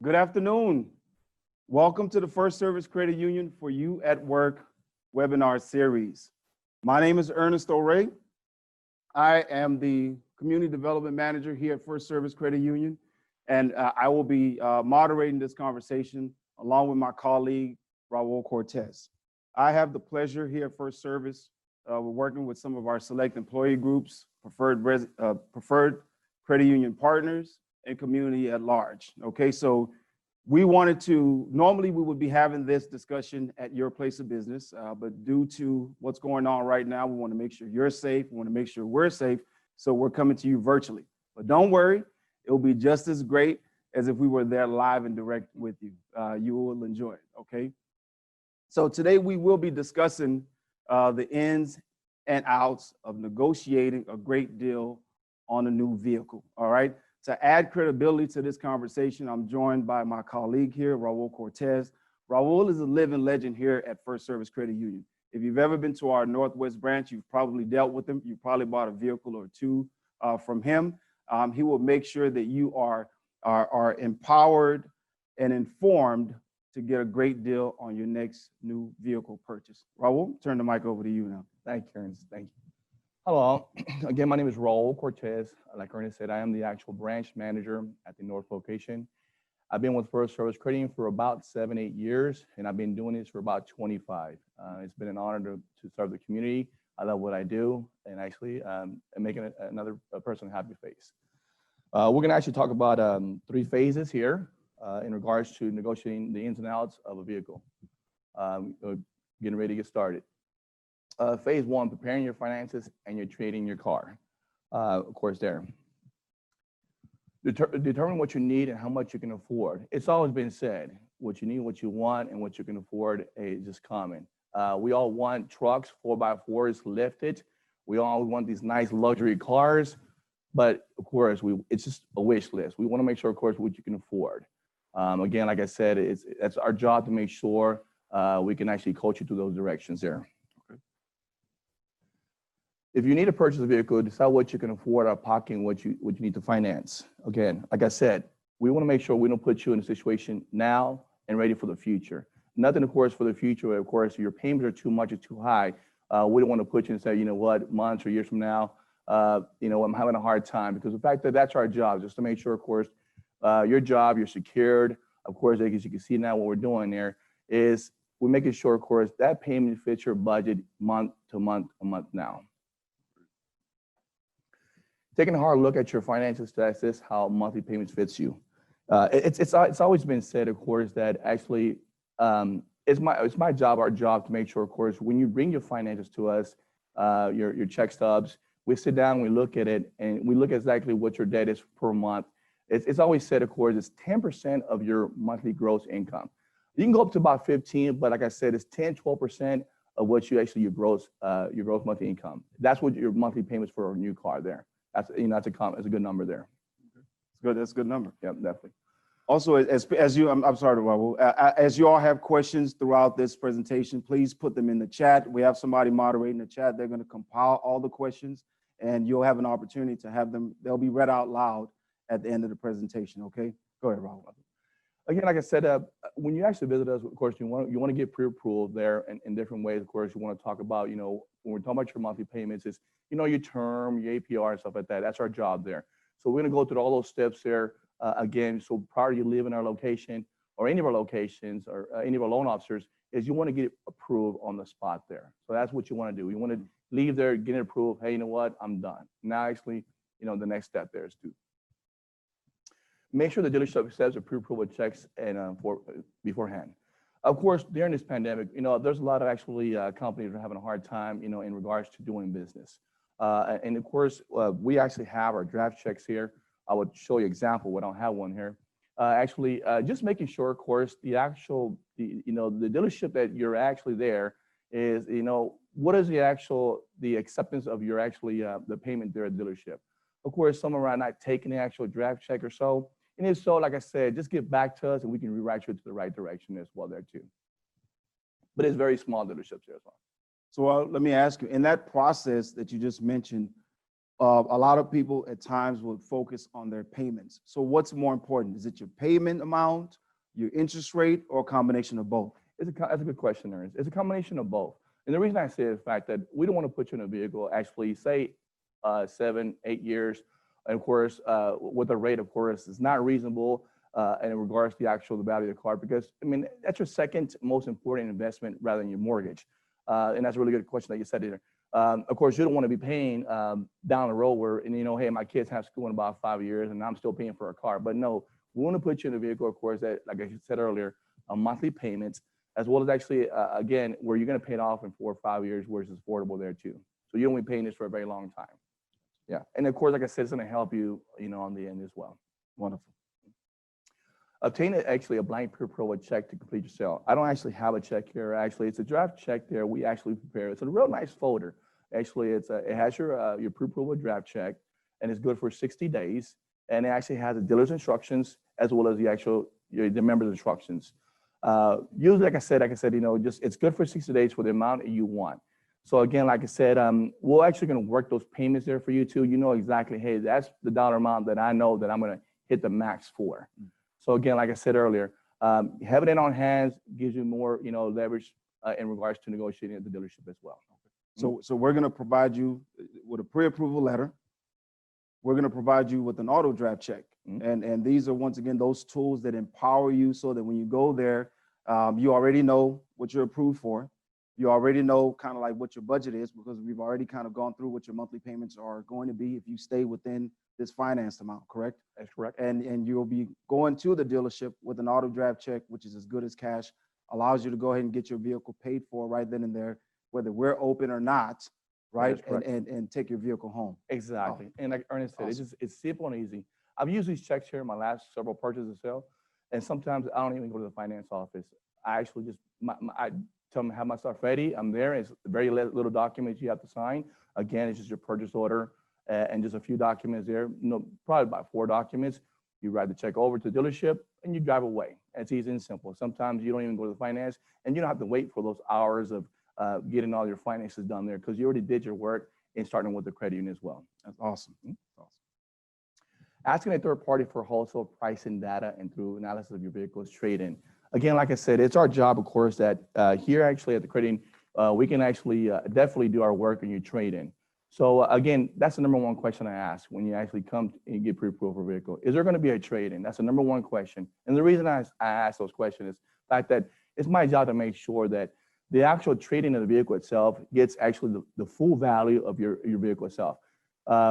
Good afternoon. Welcome to the First Service Credit Union for You at Work webinar series. My name is Ernest Orieh. I am the Community Development Manager here at First Service Credit Union, and I will be moderating this conversation along with my colleague, Raoul Cortes. I have the pleasure here at First Service. We're working with some of our select employee groups, preferred credit union partners, and community at large. Okay, so we wanted to, normally we would be having this discussion at your place of business, but due to what's going on right now, we want to make sure you're safe, we want to make sure we're safe, so we're coming to you virtually. But don't worry, it will be just as great as if we were there live and direct with you. You will enjoy it, okay? So today we will be discussing the ins and outs of negotiating a great deal on a new vehicle, all right? To add credibility to this conversation, I'm joined by my colleague here, Raoul Cortes. Raoul is a living legend here at First Service Credit Union. If you've ever been to our Northwest branch, you've probably dealt with him. You probably bought a vehicle or two from him. He will make sure that you are empowered and informed to get a great deal on your next new vehicle purchase. Raoul, turn the mic over to you now. Thank you, Ernest. Thank you. Hello. Again, my name is Raoul Cortes. Like Ernest said, I am the actual branch manager at the North location. I've been with First Service Credit Union for about 7-8 years, and I've been doing this for about 25. It's been an honor to serve the community. I love what I do, and actually making another person happy face. We're going to actually talk about 3 phases here in regards to negotiating the ins and outs of a vehicle. Getting ready to get started. Phase 1, preparing your finances and you're trading your car. Of course, there. Determine what you need and how much you can afford. It's always been said, what you need, what you want, and what you can afford is just common. We all want trucks, 4x4s lifted. We all want these nice luxury cars, but of course, it's just a wish list. We want to make sure, of course, what you can afford. Again, like I said, it's our job to make sure we can actually coach you through those directions there. If you need to purchase a vehicle, decide what you can afford out of pocket and what you need to finance. Again, like I said, we want to make sure we don't put you in a situation now and ready for the future. Nothing, of course, for the future. Of course, if your payments are too much or too high, we don't want to put you and say, you know what, months or years from now, I'm having a hard time. Because the fact that that's our job, just to make sure, of course, your job, you're secured. Of course, as you can see now, what we're doing there is we're making sure, of course, that payment fits your budget month to month, a month now. Taking a hard look at your finances to assess how monthly payments fits you. It's always been said, of course, that actually it's my job, our job, to make sure, of course, when you bring your finances to us, your check stubs, we sit down, we look at it, and we look at exactly what your debt is per month. It's always said, of course, it's 10% of your monthly gross income. You can go up to about 15, but like I said, it's 10, 12% of what your gross monthly income. That's what your monthly payments for a new car there. That's a good number there. It's good. That's a good number. Yeah, definitely. Also, as you, I'm sorry, Raoul, as you all have questions throughout this presentation, please put them in the chat. We have somebody moderating the chat. They're going to compile all the questions, and you'll have an opportunity to have them. They'll be read out loud at the end of the presentation. Okay, go ahead, Raoul. Again, like I said, when you actually visit us, of course, you want to get pre-approved there in different ways. Of course, you want to talk about, when we're talking about your monthly payments, is your term, your APR, and stuff like that. That's our job there. So we're going to go through all those steps there again. So prior to you leaving our location or any of our locations or any of our loan officers, is you want to get approved on the spot there. So that's what you want to do. You want to leave there, get it approved. Hey, you know what? I'm done. Now, actually, the next step there is to make sure the dealership accepts pre-approval checks and beforehand. Of course, during this pandemic, there's a lot of actually companies that are having a hard time, in regards to doing business. And of course, we actually have our draft checks here. I would show you an example. We don't have one here. Just making sure, of course, the dealership that you're actually there is, what is the acceptance of your the payment there at the dealership. Of course, some are not taking the actual draft check or so. And if so, like I said, just get back to us and we can rewrite you to the right direction as well there too. But it's very small dealerships there as well. So let me ask you, in that process that you just mentioned, A lot of people at times will focus on their payments. So what's more important? Is it your payment amount, your interest rate, or a combination of both? That's a good question, Ernest. It's a combination of both. And the reason I say is the fact that we don't want to put you in a vehicle, actually, say 7, 8 years. And of course, with the rate, of course, is not reasonable in regards to the value of the car, because, I mean, that's your second most important investment rather than your mortgage. And that's a really good question that you said there. Of course, you don't want to be paying down the road where, and hey, my kids have school in about 5 years and I'm still paying for a car. But no, we want to put you in a vehicle, of course, that, like I said earlier, monthly payments, as well as actually, again, where you're going to pay it off in 4 or 5 years, where it's affordable there too. So you don't be paying this for a very long time. Yeah. And of course, like I said, it's going to help you, on the end as well. Wonderful. Obtain actually a blank pre-approval check to complete your sale. I don't actually have a check here. Actually, it's a draft check there. We actually prepare. It's a real nice folder. Actually, it has your pre-approval draft check, and it's good for 60 days. And it actually has the dealer's instructions as well as the member's instructions. Usually, like I said, just it's good for 60 days for the amount you want. So again, like I said, we're actually going to work those payments there for you too. You know exactly, hey, that's the dollar amount that I know that I'm going to hit the max for. So again, like I said earlier, having it on hand gives you more, leverage in regards to negotiating at the dealership as well. So we're going to provide you with a pre-approval letter. We're going to provide you with an auto draft check. And these are, once again, those tools that empower you so that when you go there, you already know what you're approved for. You already know kind of like what your budget is, because we've already kind of gone through what your monthly payments are going to be if you stay within this financed amount, correct? That's correct. And you'll be going to the dealership with an auto draft check, which is as good as cash, allows you to go ahead and get your vehicle paid for right then and there, whether we're open or not, right? And take your vehicle home. Exactly. And like Ernest said, it's simple and easy. I've used these checks here in my last several purchases and sale, and sometimes I don't even go to the finance office. I actually just, I tell them have my stuff ready. I'm there. It's very little documents you have to sign. Again, it's just your purchase order and just a few documents there. Probably about 4 documents. You write the check over to the dealership and you drive away. It's easy and simple. Sometimes you don't even go to the finance, and you don't have to wait for those hours of getting all your finances done there, because you already did your work and starting with the credit union as well. That's awesome. Awesome. Asking a third party for wholesale pricing data and through analysis of your vehicle's trade-in. Again, like I said, it's our job, of course, that here actually at the credit union, we can actually definitely do our work in your trade-in. So again, that's the number one question I ask when you actually come and get pre-approval for a vehicle. Is there going to be a trade-in? That's the number one question. And the reason I ask those questions is the fact that it's my job to make sure that the actual trade-in of the vehicle itself gets actually the full value of your vehicle itself.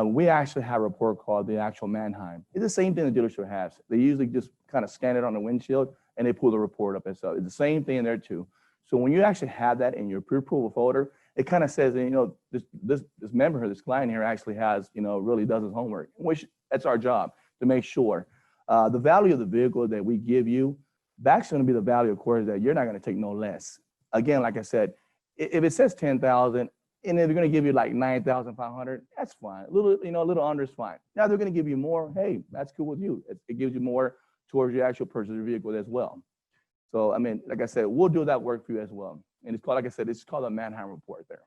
We actually have a report called the actual Manheim. It's the same thing the dealership has. They usually just kind of scan it on the windshield and they pull the report up. And so it's the same thing there too. So when you actually have that in your pre-approval folder, it kind of says, this member here, this client here actually has, really does his homework, which that's our job to make sure. The value of the vehicle that we give you, that's going to be the value, of course, that you're not going to take no less. Again, like I said, if it says 10,000, and if they're going to give you like 9,500, that's fine. A little under is fine. Now they're going to give you more. Hey, that's cool with you. It gives you more towards your actual purchase of your vehicle as well. So, I mean, like I said, we'll do that work for you as well. And it's called, like I said, it's called a Manheim report there.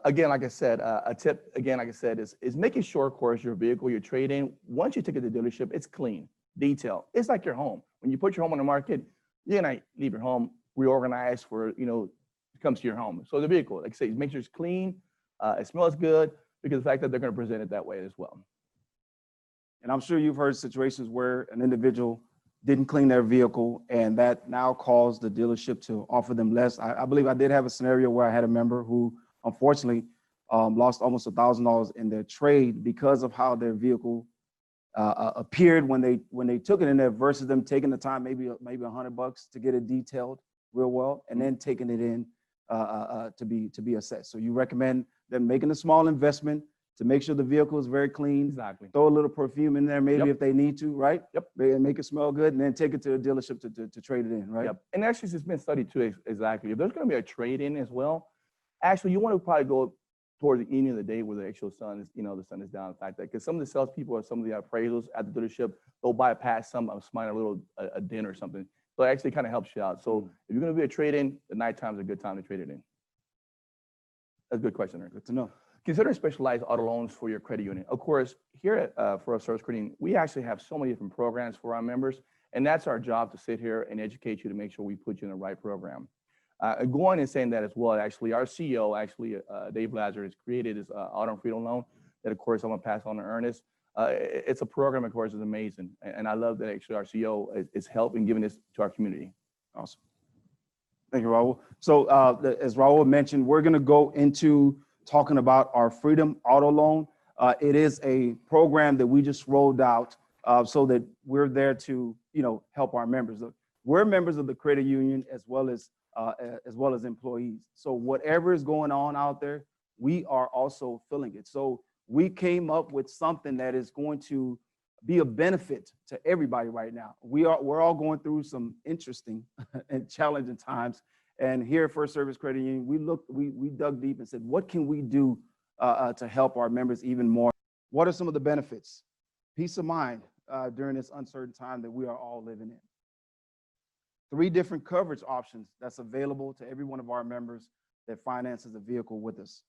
Again, like I said, a tip, again, like I said, is making sure, of course, your vehicle, your trade-in, once you take it to the dealership, it's clean, detailed. It's like your home. When you put your home on the market, you're going to leave your home reorganized for, it comes to your home. So the vehicle, like I say, make sure it's clean, it smells good, because the fact that they're going to present it that way as well. And I'm sure you've heard situations where an individual didn't clean their vehicle, and that now caused the dealership to offer them less. I believe I did have a scenario where I had a member who unfortunately lost almost $1,000 in their trade because of how their vehicle appeared when they took it in there versus them taking the time, maybe $100 to get it detailed real well, and then taking it in to be assessed. So you recommend them making a small investment to make sure the vehicle is very clean. Exactly. Throw a little perfume in there, maybe if they need to, right? Yep. Make it smell good, and then take it to the dealership to trade it in, right? Yep. And actually, it's been studied too, exactly. If there's going to be a trade-in as well, actually, you want to probably go towards the evening of the day where the actual sun is, the sun is down, like that. Because some of the salespeople or some of the appraisals at the dealership, they'll bypass some of a little a din or something. So it actually kind of helps you out. So if you're going to be a trade-in, the nighttime is a good time to trade it in. That's a good question, Ernest. Good to know. Consider specialized auto loans for your credit union. Of course, here at For Our Service Credit Union, we actually have so many different programs for our members, and that's our job to sit here and educate you to make sure we put you in the right program. Going and saying that as well, actually, our CEO, Dave Lazar, has created this Auto and Freedom Loan that, of course, I'm going to pass on to Ernest. It's a program, of course, is amazing, and I love that actually our CEO is helping giving this to our community. Awesome. Thank you, Raoul. So as Raoul mentioned, we're going to go into talking about our Freedom Auto Loan. It is a program that we just rolled out so that we're there to, help our members. We're members of the credit union as well as employees. So whatever is going on out there, we are also feeling it. So we came up with something that is going to be a benefit to everybody right now. We're all going through some interesting and challenging times. And here at First Service Credit Union, we dug deep and said, what can we do to help our members even more? What are some of the benefits? Peace of mind during this uncertain time that we are all living in. 3 different coverage options that's available to every one of our members that finances a vehicle with us.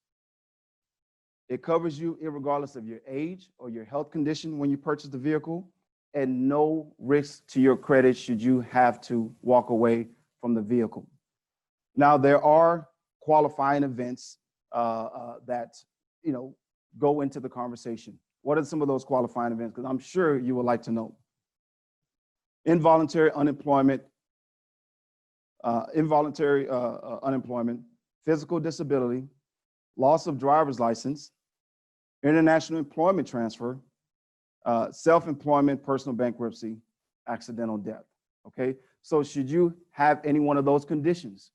It covers you regardless of your age or your health condition when you purchase the vehicle, and no risk to your credit should you have to walk away from the vehicle. Now, there are qualifying events that, go into the conversation. What are some of those qualifying events? Because I'm sure you would like to know. Involuntary unemployment, physical disability, loss of driver's license, international employment transfer, self-employment, personal bankruptcy, accidental death. Okay, so should you have any one of those conditions,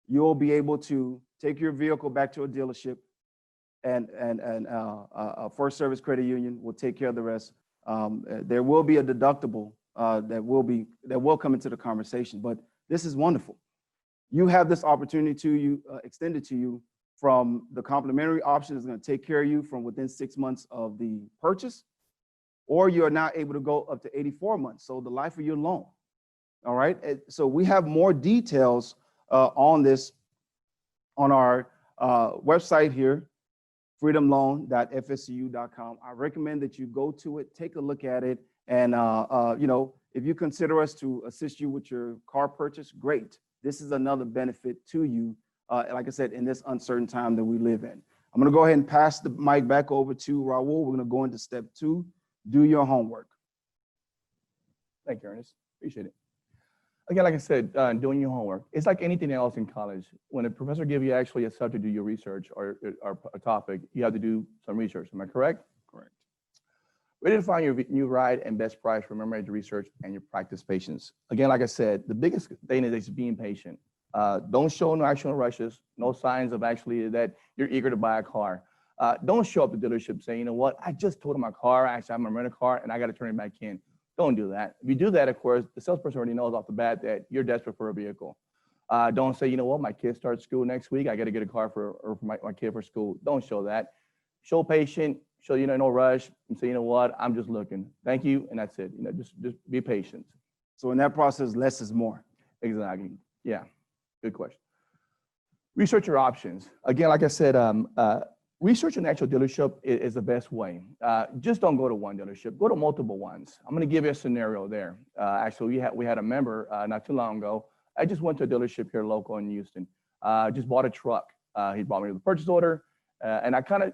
you'll be able to take your vehicle back to a dealership, and First Service Credit Union will take care of the rest. There will be a deductible that will come into the conversation, but this is wonderful. You have this opportunity extended to you from the complimentary option is going to take care of you from within 6 months of the purchase, or you are now able to go up to 84 months, so the life of your loan. All right, so we have more details on this on our website here, freedomloan.fscu.com. I recommend that you go to it, take a look at it, and if you consider us to assist you with your car purchase, great. This is another benefit to you, like I said, in this uncertain time that we live in. I'm going to go ahead and pass the mic back over to Raoul. We're going to go into step 2, do your homework. Thank you, Ernest. Appreciate it. Again, like I said, doing your homework, it's like anything else in college. When a professor gives you actually a subject to do your research or a topic, you have to do some research. Am I correct? Correct. Ready to find your new ride and best price, remember to research and your practice patience. Again, like I said, the biggest thing is being patient. Don't show no actual rushes, no signs of actually that you're eager to buy a car. Don't show up to the dealership saying, you know what, I just totaled my car, actually I'm gonna rent a car and I gotta turn it back in. Don't do that. If you do that, of course, the salesperson already knows off the bat that you're desperate for a vehicle. Don't say, you know what, my kid starts school next week, I gotta get a car for my kid for school. Don't show that. Show patient, show, no rush, and say, you know what, I'm just looking. Thank you, and that's it. Just be patient. So in that process, less is more. Exactly, yeah, good question. Research your options. Again, like I said, research an actual dealership is the best way. Just don't go to one dealership, go to multiple ones. I'm gonna give you a scenario there. Actually, we had a member not too long ago. I just went to a dealership here local in Houston, just bought a truck. He brought me the purchase order, and I kind of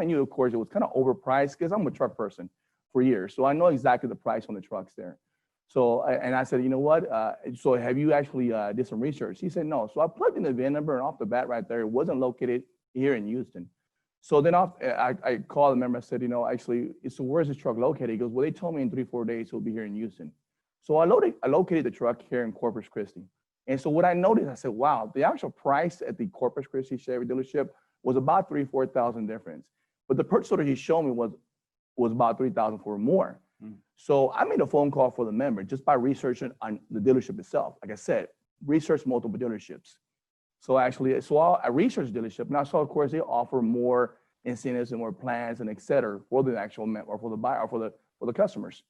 knew, of course, it was kind of overpriced because I'm a truck person for years. So I know exactly the price on the trucks there. So, and I said, you know what? So have you actually did some research? He said, no. So I plugged in the VIN number, and off the bat right there, it wasn't located here in Houston. So then I called the member. I said, actually, so where's this truck located? He goes, well, they told me in 3-4 days he'll be here in Houston. So I located the truck here in Corpus Christi. And so what I noticed, I said, wow, the actual price at the Corpus Christi Chevy dealership was about $3,000-4,000 difference. But the purchase order he showed me was about $3,000 for more. So I made a phone call for the member just by researching on the dealership itself. Like I said, research multiple dealerships. So I researched dealership, and I saw, of course, they offer more incentives and more plans and et cetera for the actual or for the buyer or for the customers.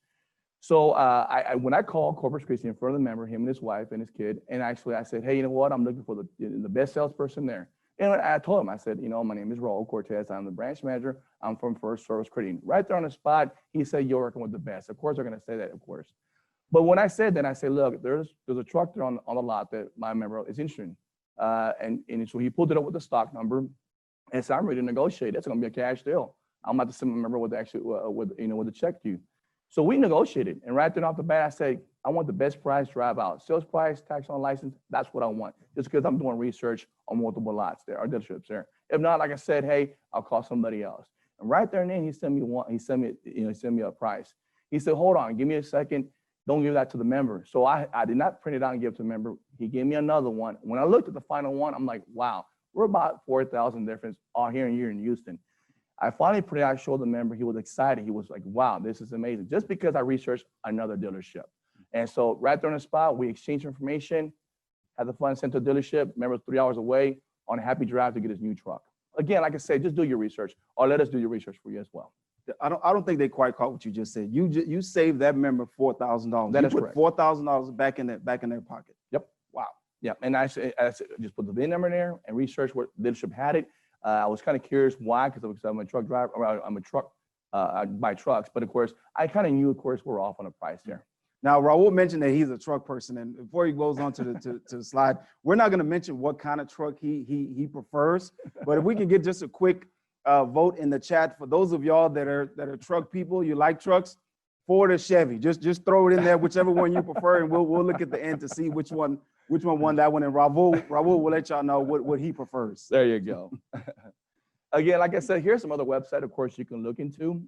So when I called Corpus Christi in front of the member, him and his wife and his kid, and actually I said, hey, you know what? I'm looking for the best salesperson there. And I told him, I said, my name is Raoul Cortes. I'm the branch manager. I'm from First Service Credit. Right there on the spot, he said, you're working with the best. Of course, they're going to say that, of course. But when I said that, I said, look, there's a truck there on the lot that my member is interested in. And so he pulled it up with the stock number and said, I'm ready to negotiate. That's going to be a cash deal. I'm about to send my member with the check to you. So we negotiated. And right then off the bat, I said, I want the best price drive out. Sales price, tax on license, that's what I want. Just because I'm doing research on multiple lots there, or dealerships there. If not, like I said, hey, I'll call somebody else. And right there and then he sent me a price. He said, hold on, give me a second. Don't give that to the member. So I did not print it out and give it to the member. He gave me another one. When I looked at the final one, I'm like, wow, we're about 4,000 difference all here in Houston. I finally put it out, showed the member. He was excited. He was like, wow, this is amazing. Just because I researched another dealership. And so right there on the spot, we exchanged information, had the funds sent to the dealership. Member 3 hours away on a happy drive to get his new truck. Again, like I said, just do your research, or let us do your research for you as well. I don't think they quite caught what you just said. You saved that member $4,000. That is correct. $4,000 back in their pocket. Yep. Wow. Yeah. And I just put the VIN number there and researched what dealership had it. I was kind of curious why, because I'm a truck driver. I'm a truck. I buy trucks, but of course, I kind of knew, of course, we're off on the price there. Now, Raoul mentioned that he's a truck person, and before he goes on to the slide, we're not going to mention what kind of truck he prefers, but if we can get just a quick vote in the chat for those of y'all that are truck people, you like trucks, Ford or Chevy, just throw it in there, whichever one you prefer, and we'll look at the end to see which one won that one. And Raoul will let y'all know what he prefers. There you go. Again, like I said, here's some other website, of course, you can look into.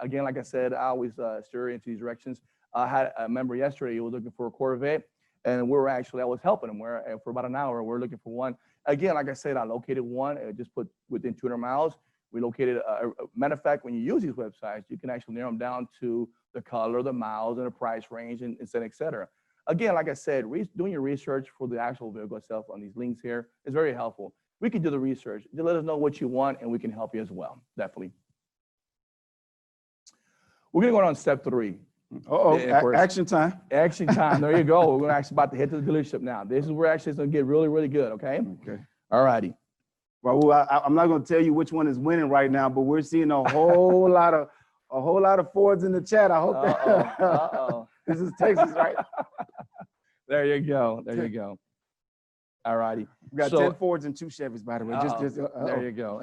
Again, like I said, I always steer into these directions. I had a member yesterday who was looking for a Corvette, and I was helping him for about an hour. We're looking for one. Again, like I said, I located one, just put within 200 miles. We located, matter of fact, when you use these websites, you can actually narrow them down to the color, the miles, and the price range, and et cetera. Again, like I said, doing your research for the actual vehicle itself on these links here is very helpful. We can do the research. Just let us know what you want, and we can help you as well, definitely. We're going to go on step 3. Action time. Action time. There you go. We're actually about to head to the dealership now. This is where actually it's going to get really, really good, okay? Okay. All righty. Raoul, I'm not going to tell you which one is winning right now, but we're seeing a whole lot of Fords in the chat. I hope this is Texas, right? There you go. There you go. All righty. We got 10 Fords and 2 Chevys, by the way. There you go.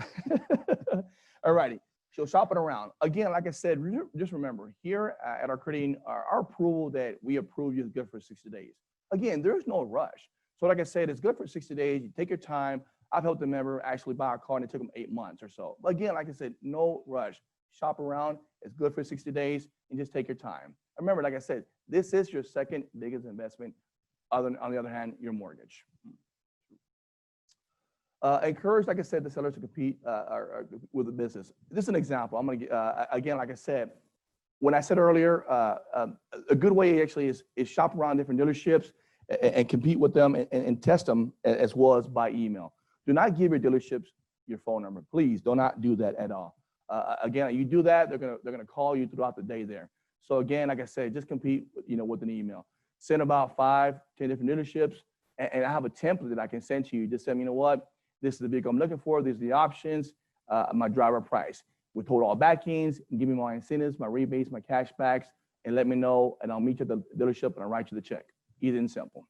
All righty. So shopping around. Again, like I said, just remember, here at our credit union, our approval that we approve you is good for 60 days. Again, there's no rush. So like I said, it's good for 60 days. You take your time. I've helped a member actually buy a car, and it took them 8 months or so. But again, like I said, no rush. Shop around. It's good for 60 days, and just take your time. Remember, like I said, this is your second biggest investment, on the other hand, your mortgage. Encourage, like I said, the sellers to compete with the business. This is an example. I'm going to again, like I said, when I said earlier, a good way actually is shop around different dealerships and compete with them and test them as well as by email. Do not give your dealerships your phone number. Please do not do that at all. Again, you do that, they're gonna call you throughout the day there. So again, like I said, just compete, with an email. Send about 5, 10 different dealerships, and I have a template that I can send to you. Just send me, you know what, this is the vehicle I'm looking for. These are the options. My driver price with total all backings. Give me my incentives, my rebates, my cash backs, and let me know, and I'll meet you at the dealership and I'll write you the check. Easy and simple.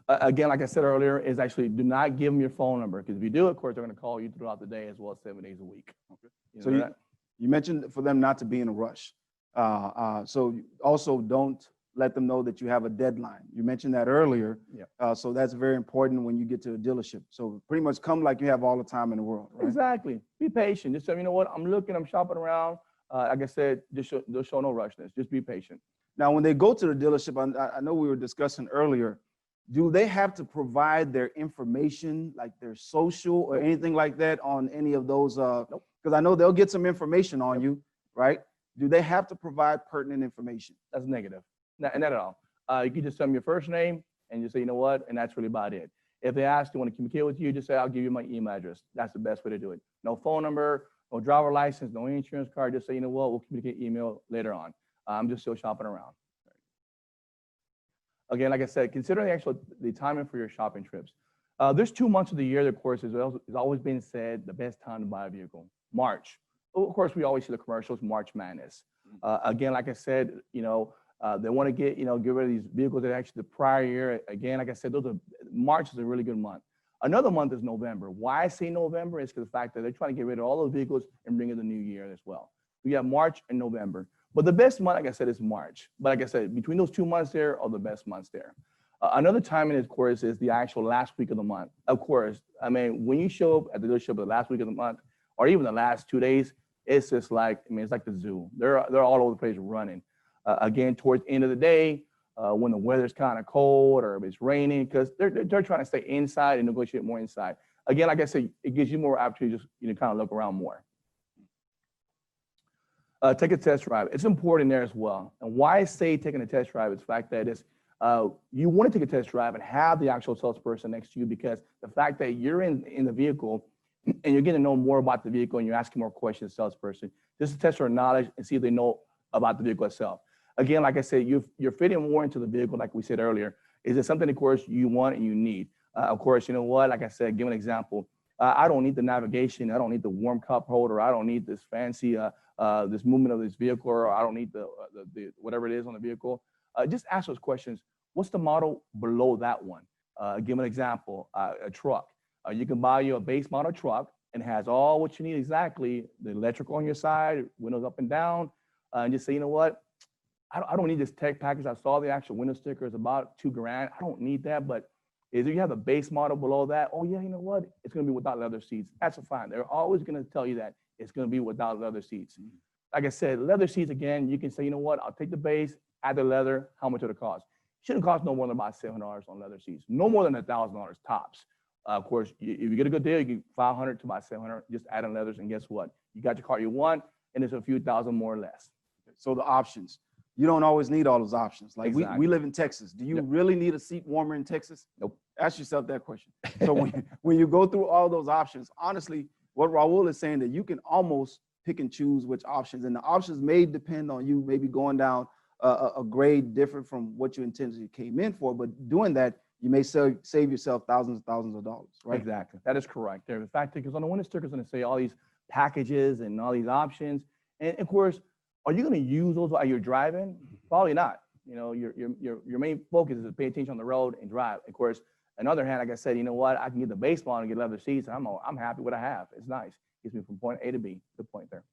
Again, like I said earlier, is actually do not give them your phone number, because if you do, of course, they're going to call you throughout the day as well as 7 days a week. Okay. So you mentioned for them not to be in a rush. So also don't let them know that you have a deadline. You mentioned that earlier. Yeah. So that's very important when you get to a dealership. So pretty much come like you have all the time in the world. Right? Exactly. Be patient. Just say, you know what, I'm looking, I'm shopping around. Like I said, just show no rushness. Just be patient. Now, when they go to the dealership, I know we were discussing earlier, do they have to provide their information, like their social or anything like that on any of those? Nope. Because I know they'll get some information on you, right? Do they have to provide pertinent information? That's negative. Not at all. You can just tell them your first name and just say, you know what, and that's really about it. If they ask, they want to communicate with you, just say, I'll give you my email address. That's the best way to do it. No phone number, no driver license, no insurance card. Just say, you know what, we'll communicate email later on. I'm just still shopping around. Again, like I said, consider the timing for your shopping trips. There's 2 months of the year, of course, it's always been said the best time to buy a vehicle, March. Of course, we always see the commercials, March Madness. Again, like I said, they want to get rid of these vehicles that actually the prior year. Again, like I said, March is a really good month. Another month is November. Why I say November is because the fact that they're trying to get rid of all those vehicles and bring in the new year as well. We have March and November. But the best month, like I said, is March. But like I said, between those 2 months there are the best months there. Another timing, of course, is the actual last week of the month. Of course, I mean, when you show up at the dealership the last week of the month, or even the last 2 days, it's just like, I mean, it's like the zoo. They're all over the place running. Again, towards the end of the day, when the weather's kind of cold or it's raining, because they're trying to stay inside and negotiate more inside. Again, like I said, it gives you more opportunity to just kind of look around more. Take a test drive. It's important there as well. And why I say taking a test drive is the fact that you want to take a test drive and have the actual salesperson next to you, because the fact that you're in the vehicle and you're getting to know more about the vehicle and you're asking more questions to the salesperson, just to test their knowledge and see if they know about the vehicle itself. Again, like I said, you're fitting more into the vehicle, like we said earlier. Is it something, of course, you want and you need? Of course, you know what? Like I said, give an example. I don't need the navigation. I don't need the warm cup holder. I don't need this fancy, this movement of this vehicle, or I don't need the whatever it is on the vehicle. Just ask those questions. What's the model below that one? Give an example, a truck. You can buy you a base model truck and has all what you need exactly, the electrical on your side, windows up and down, and just say, you know what? I don't need this tech package. I saw the actual window sticker is about $2,000. I don't need that, but if you have a base model below that, oh yeah, you know what? It's gonna be without leather seats. That's fine. They're always gonna tell you that it's gonna be without leather seats. Like I said, leather seats, again, you can say, you know what? I'll take the base, add the leather, how much would it cost? Shouldn't cost no more than about $700 on leather seats. No more than $1,000 tops. Of course, if you get a good deal, you get $500 to about $700, just add in leathers, and guess what? You got your car you want, and it's a few thousand more or less. So the options. You don't always need all those options. Like Exactly. we live in Texas. Do you really need a seat warmer in Texas? Nope. Ask yourself that question. So when you go through all those options, honestly, what Raoul is saying that you can almost pick and choose which options, and the options may depend on you maybe going down a grade different from what you intentionally came in for, but doing that, you may save yourself thousands and thousands of dollars, right? Exactly. That is correct. There, the fact, because on the window sticker is going to say all these packages and all these options, and of course, are you going to use those while you're driving? Probably not. You know, your main focus is to pay attention on the road and drive. Of course, on the other hand, like I said, you know what? I can get the base model and get leather seats, and I'm happy with what I have. It's nice. Gets me from point A to B. Good point there.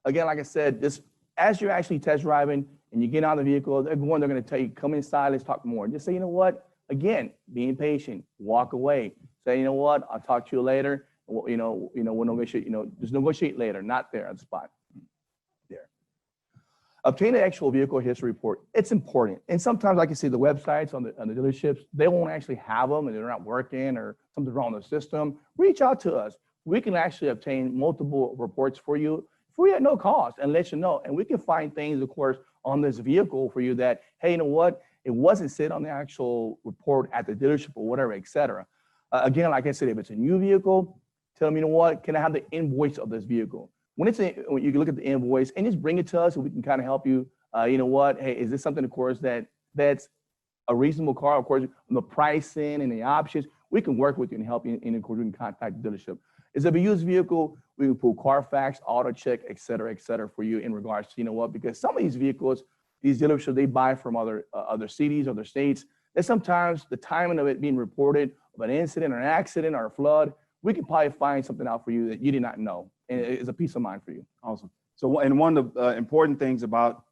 Again, like I said, this as you're actually test driving and you get out of the vehicle, they're going to tell you, come inside, let's talk more. Just say, you know what? Again, being patient, walk away. Say, you know what? I'll talk to you later. We'll negotiate. Just negotiate later, not there on the spot. Obtain an actual vehicle history report. It's important. And sometimes, like you see, the websites on the dealerships, they won't actually have them and they're not working or something's wrong with the system. Reach out to us. We can actually obtain multiple reports for you free at no cost and let you know. And we can find things, of course, on this vehicle for you that, hey, you know what? It wasn't said on the actual report at the dealership or whatever, et cetera. Again, like I said, if it's a new vehicle, tell them, you know what? Can I have the invoice of this vehicle? When you can look at the invoice and just bring it to us and we can kind of help you. You know what? Hey, is this something, of course, that's a reasonable car? Of course, the pricing and the options, we can work with you and help you. And of course, we can contact the dealership. Is it a used vehicle? We can pull Carfax, auto check, et cetera, for you in regards to, you know what? Because some of these vehicles, these dealerships, they buy from other cities, other states. And sometimes the timing of it being reported of an incident or an accident or a flood, we can probably find something out for you that you did not know. And it's a peace of mind for you. Awesome. So, and one of the important things about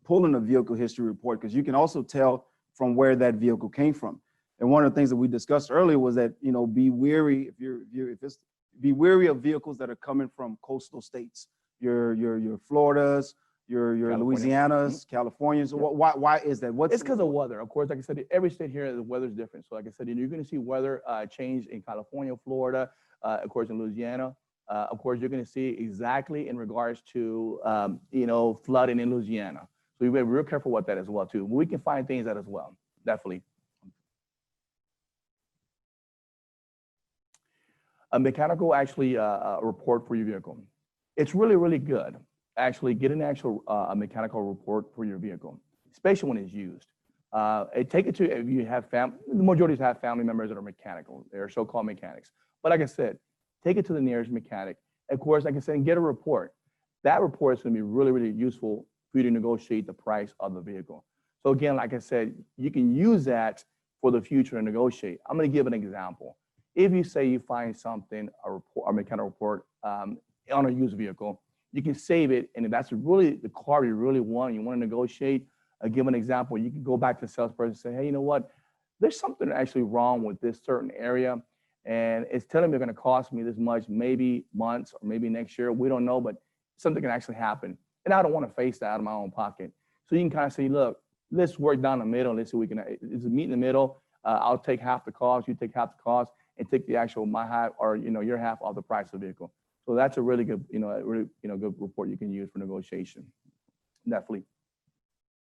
pulling a vehicle history report, because you can also tell from where that vehicle came from. And one of the things that we discussed earlier was that, you know, be wary be wary of vehicles that are coming from coastal states. Your Floridas, your Louisianas, Californias. Why is that? It's because of weather. Of course, like I said, every state here, the weather's different. So like I said, you're going to see weather change in California, Florida, of course, in Louisiana. Of course, you're going to see exactly in regards to, flooding in Louisiana. So you better be real careful with that as well, too. We can find things that as well, definitely. A mechanical report for your vehicle. It's really, really good. Actually, get an actual mechanical report for your vehicle, especially when it's used. Take it to, if you have the majority have family members that are mechanical. They're so-called mechanics. But like I said, take it to the nearest mechanic. Of course, like I said, and get a report. That report is going to be really, really useful for you to negotiate the price of the vehicle. So again, like I said, you can use that for the future to negotiate. I'm going to give an example. If you say you find something, a mechanical report on a used vehicle, you can save it. And if that's really the car you really want, you want to negotiate, give an example, you can go back to the salesperson and say, hey, you know what? There's something actually wrong with this certain area. And it's telling me it's going to cost me this much, maybe months or maybe next year. We don't know, but something can actually happen. And I don't want to face that out of my own pocket. So you can kind of say, look, let's work down the middle. Let's see if we can meet in the middle. I'll take half the cost, you take half the cost, and take the actual my half or your half of the price of the vehicle. So that's a really good, good report you can use for negotiation. Definitely.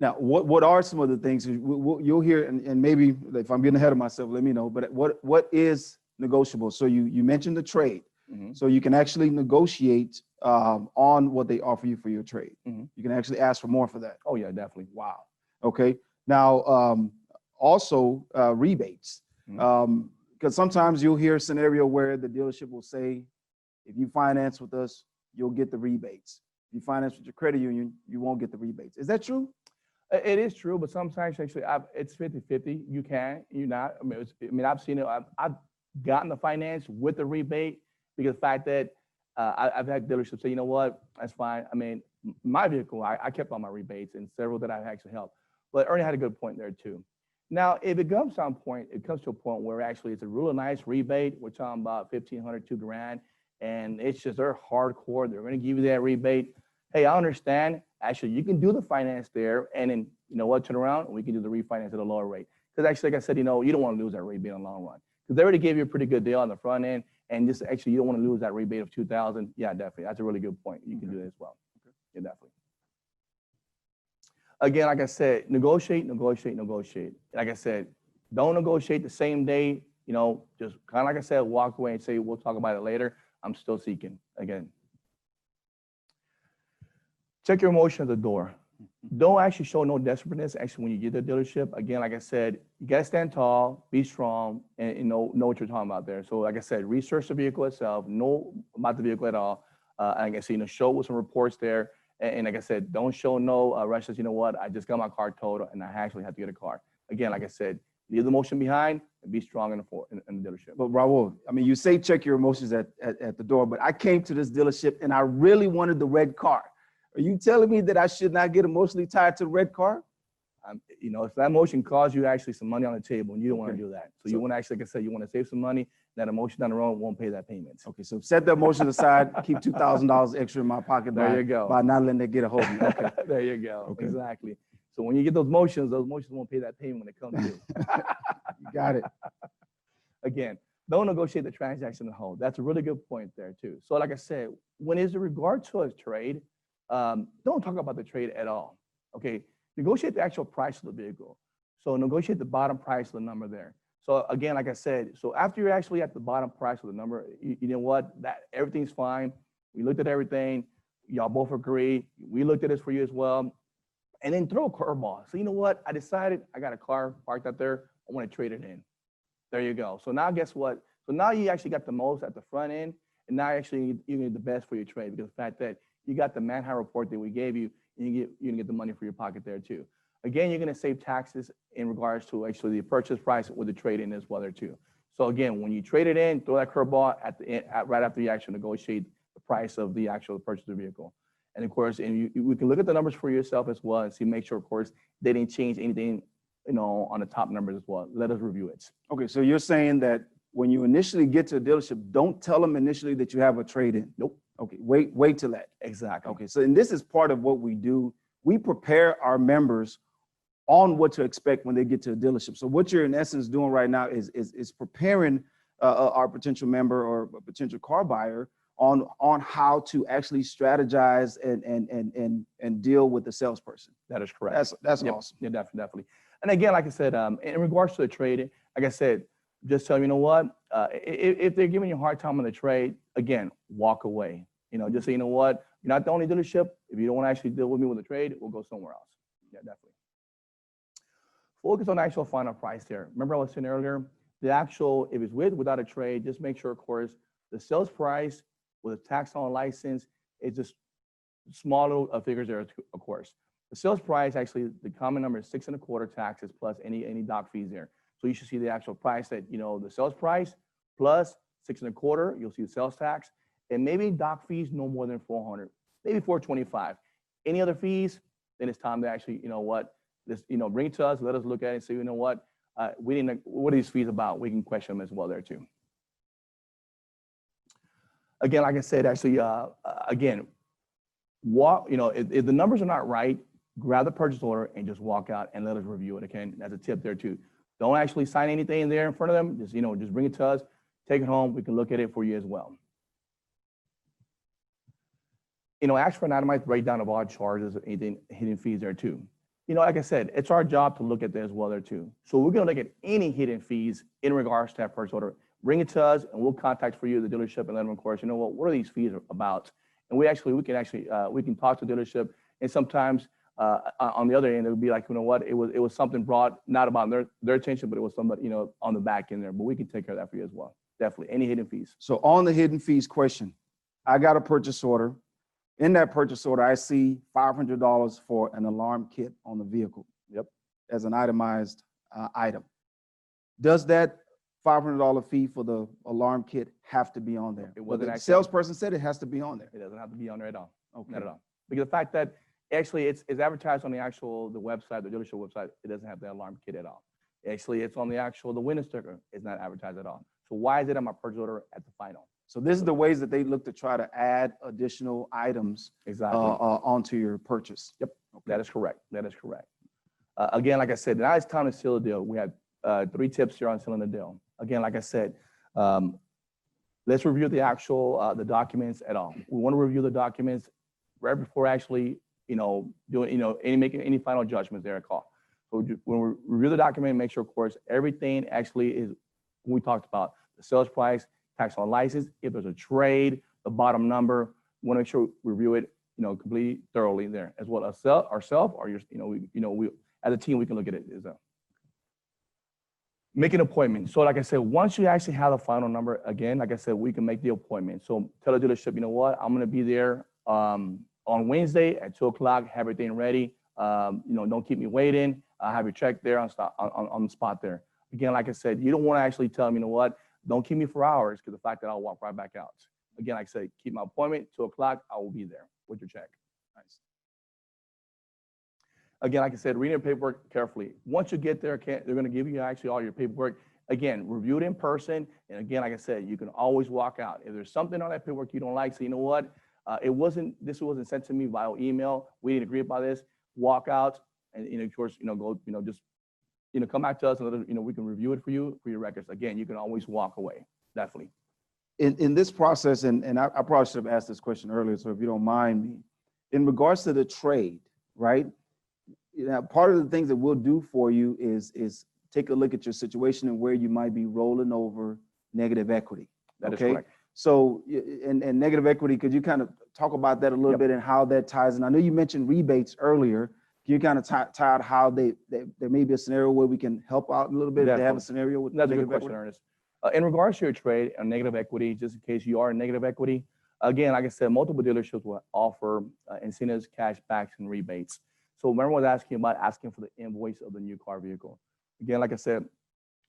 Now, what are some of the things you'll hear, and maybe if I'm getting ahead of myself, let me know, but what is negotiable? So you mentioned the trade. Mm-hmm. So you can actually negotiate on what they offer you for your trade. Mm-hmm. You can actually ask for more for that. Oh yeah, definitely. Wow. Okay. Now, also rebates. Mm-hmm. Because sometimes you'll hear a scenario where the dealership will say, if you finance with us, you'll get the rebates. If you finance with your credit union, you won't get the rebates. Is that true? It is true, but sometimes actually it's 50-50. You can, you're not. I've seen it. I've gotten the finance with the rebate because the fact that I've had dealerships say, you know what, that's fine. I mean, my vehicle, I kept all my rebates and several that I've actually helped. But Ernie had a good point there too. Now, if it comes to a point where actually it's a really nice rebate, we're talking about $1,500, $2,000, and it's just they're hardcore. They're going to give you that rebate. Hey, I understand. Actually, you can do the finance there, and then you know what? Turn around, and we can do the refinance at a lower rate. Because actually, like I said, you don't want to lose that rebate in the long run. Because they already gave you a pretty good deal on the front end, and just actually you don't want to lose that rebate of $2,000. Yeah, definitely. That's a really good point. You can do that as well. Okay. Yeah, definitely. Again, like I said, negotiate. Like I said, don't negotiate the same day. Just kind of like I said, walk away and say, we'll talk about it later. I'm still seeking. Again, check your emotion at the door. Don't actually show no desperateness. Actually, when you get to the dealership, again, like I said, you gotta stand tall, be strong, and know what you're talking about there. So, like I said, research the vehicle itself, know about the vehicle at all. Like I said, show with some reports there. And like I said, don't show no rushes. You know what? I just got my car totaled, and I actually have to get a car. Again, like I said, leave the emotion behind and be strong in the dealership. But Raoul, I mean, you say check your emotions at the door, but I came to this dealership and I really wanted the red car. Are you telling me that I should not get emotionally tied to the red car? If that emotion costs you actually some money on the table, and you don't want to do that. So you want to actually, like I said, you want to save some money. That emotion down the road won't pay that payment. Okay, so set the emotion aside, keep $2,000 extra in my pocket by not letting it get a hold of me. Okay. There you go. Okay. Exactly. So when you get those emotions won't pay that payment when it comes due. You got it. Again, don't negotiate the transaction at home. That's a really good point there too. So like I said, when it's in regard to a trade, don't talk about the trade at all. Okay, negotiate the actual price of the vehicle. So negotiate the bottom price of the number there. So again, like I said, so after you're actually at the bottom price of the number, you know what? That everything's fine. We looked at everything. Y'all both agree. We looked at this for you as well. And then throw a curveball. So you know what? I decided I got a car parked out there. I want to trade it in. There you go. So now guess what? So now you actually got the most at the front end, and now actually you get the best for your trade because the fact that you got the Manheim report that we gave you, and you're gonna get the money for your pocket there too. Again, you're gonna save taxes in regards to actually the purchase price with the trade-in as well there too. So again, when you trade it in, throw that curveball at the end, right after you actually negotiate the price of the actual purchase of the vehicle. And of course, we can look at the numbers for yourself as well and see, make sure, of course, they didn't change anything, on the top numbers as well. Let us review it. Okay, so you're saying that when you initially get to a dealership, don't tell them initially that you have a trade-in. Nope. Okay, wait till that. Exactly. Okay, so and this is part of what we do. We prepare our members on what to expect when they get to a dealership. So what you're in essence doing right now is preparing our potential member or a potential car buyer on how to actually strategize and deal with the salesperson. That is correct. That's awesome. Yeah, definitely. And again, like I said, in regards to the trade, like I said, just tell them, you know what, if they're giving you a hard time on the trade, again, walk away. Just say, you know what, you're not the only dealership. If you don't want to actually deal with me with the trade, we'll go somewhere else. Yeah, definitely. Focus on the actual final price there. Remember I was saying earlier, the actual, if it's with, without a trade, just make sure, of course, the sales price with a tax on license, it's just small little figures there, of course. The sales price, actually, the common number is 6.25 taxes plus any doc fees there. So you should see the actual price that, the sales price plus 6.25, you'll see the sales tax, and maybe doc fees no more than 400, maybe 425. Any other fees, then it's time to actually, bring it to us, let us look at it and say, what are these fees about? We can question them as well there too. Again, like I said, actually, if the numbers are not right, grab the purchase order and just walk out and let us review it. Again, that's a tip there too. Don't actually sign anything in there in front of them. Just bring it to us, take it home. We can look at it for you as well. Ask for an itemized breakdown of all charges, anything, hidden fees there too. Like I said, it's our job to look at that as well there too. So we're going to look at any hidden fees in regards to that purchase order. Bring it to us and we'll contact for you the dealership and let them, of course, what are these fees about? And we can talk to the dealership, and sometimes on the other end, it would be like, it was something brought not about their attention, but it was somebody, on the back end there, but we can take care of that for you as well. Definitely. Any hidden fees. So on the hidden fees question, I got a purchase order. In that purchase order, I see $500 for an alarm kit on the vehicle. Yep. As an itemized item. Does that $500 fee for the alarm kit have to be on there? It wasn't. The salesperson said it has to be on there. It doesn't have to be on there at all. Okay. Not at all. Because the fact that actually it's advertised on the website, the dealership website, it doesn't have the alarm kit at all. Actually, it's on the window sticker. It's not advertised at all. So why is it on my purchase order at the final? So this is the ways that they look to try to add additional items onto your purchase. Yep, okay. That is correct. That is correct. Again, like I said, now it's time to seal the deal. We have 3 tips here on sealing the deal. Again, like I said, let's review the documents at all. We want to review the documents right before actually, making any final judgments there at call. So when we review the document, make sure, of course, everything actually is what we talked about: the sales price, tax on license, if there's a trade, the bottom number. We want to make sure we review it, completely thoroughly there, as well as ourselves, or we as a team, we can look at it as a make an appointment. So like I said, once you actually have the final number, again, like I said, we can make the appointment. So tell the dealership, I'm going to be there on Wednesday at 2:00, have everything ready. Don't keep me waiting. I'll have your check there on the spot there. Again, like I said, you don't want to actually tell them, don't keep me for hours, because the fact that I'll walk right back out. Again, like I say, keep my appointment, 2:00, I will be there with your check. Nice. Again, like I said, read your paperwork carefully. Once you get there, they're going to give you actually all your paperwork. Again, review it in person. And again, like I said, you can always walk out. If there's something on that paperwork you don't like, say, this wasn't sent to me via email, we didn't agree about this, walk out, and of course, come back to us and we can review it for you, for your records. Again, you can always walk away, definitely. In this process, and I probably should have asked this question earlier, so if you don't mind me, in regards to the trade, right? Part of the things that we'll do for you is take a look at your situation and where you might be rolling over negative equity. That is correct. So, and negative equity, could you kind of talk about that a little bit and how that ties in? I know you mentioned rebates earlier. Can you kind of tie out how there may be a scenario where we can help out a little bit if they have a scenario with That's a good negative question, equity? Ernest. In regards to your trade and negative equity, just in case you are in negative equity, again, like I said, multiple dealerships will offer incentives, cash backs, and rebates. So remember what I was asking for the invoice of the new car vehicle. Again, like I said,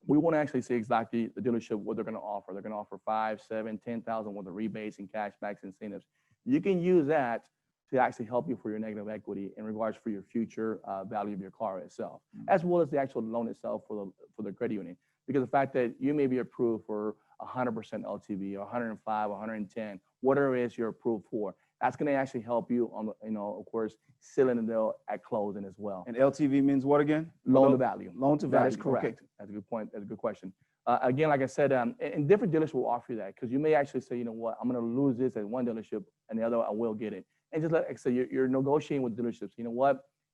we want to actually see exactly the dealership what they're going to offer. They're going to offer 5, 7, 10,000 worth of rebates and cash backs and incentives. You can use that to actually help you for your negative equity in regards for your future value of your car itself, as well as the actual loan itself for the credit union. Because the fact that you may be approved for 100% LTV or 105, 110, whatever it is you're approved for, that's going to actually help you on the, of course, sealing the deal at closing as well. And LTV means what again? Loan to value. Loan to value. That is correct. Okay. That's a good point. That's a good question. Again, like I said, and different dealers will offer you that, because you may actually say, I'm going to lose this at one dealership and the other I will get it. And just like I said, you're negotiating with dealerships.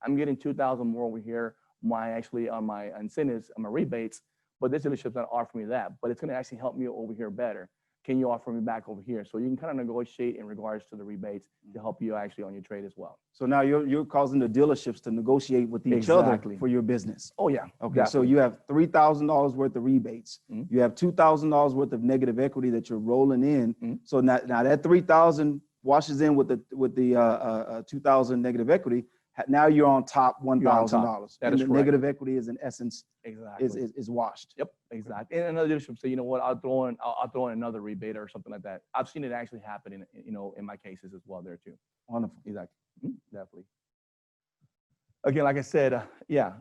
I'm getting 2,000 more over here. On my incentives, on my rebates, but this dealership's not offering me that. But it's going to actually help me over here better. can you offer me back over here? So you can kind of negotiate in regards to the rebates to help you actually on your trade as well. So now you're causing the dealerships to negotiate with each other for your business. Oh yeah. Okay, so you have $3,000 worth of rebates. You have $2,000 worth of negative equity that you're rolling in. So now that 3,000 washes in with the 2,000 negative equity. Now you're on top $1,000. That is the correct. Negative equity is in essence Exactly. is washed. Yep, exactly. And another dealership say, you know what, I'll throw in another rebate or something like that. I've seen it actually happen in my cases as well there too. Wonderful. Exactly. Definitely. Again, like I said, yeah,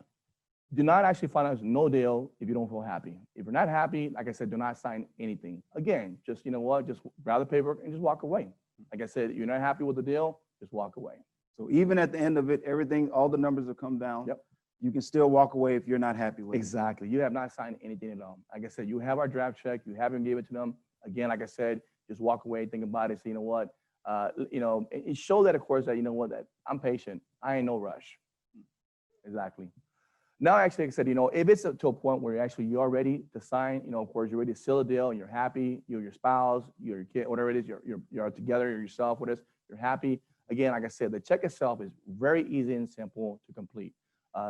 do not actually finalize no deal if you don't feel happy. If you're not happy, like I said, do not sign anything. Again, just, you know what, just grab the paperwork and just walk away. Like I said, you're not happy with the deal, just walk away. So even at the end of it, everything, all the numbers will come down. Yep. You can still walk away if you're not happy with Exactly. You have not signed anything at all. Like I said, you have our draft check. You haven't gave it to them. Again, like I said, just walk away, think about it. Say, you know what, it show that, of course, that, you know what, that I'm patient. I ain't no rush. Exactly. Now, actually, like I said, if it's to a point where you're ready to sign, of course, you're ready to seal a deal and you're happy, you're your spouse, you're your kid, whatever it is, you're together, you're yourself with us, you're happy. Again, like I said, the check itself is very easy and simple to complete.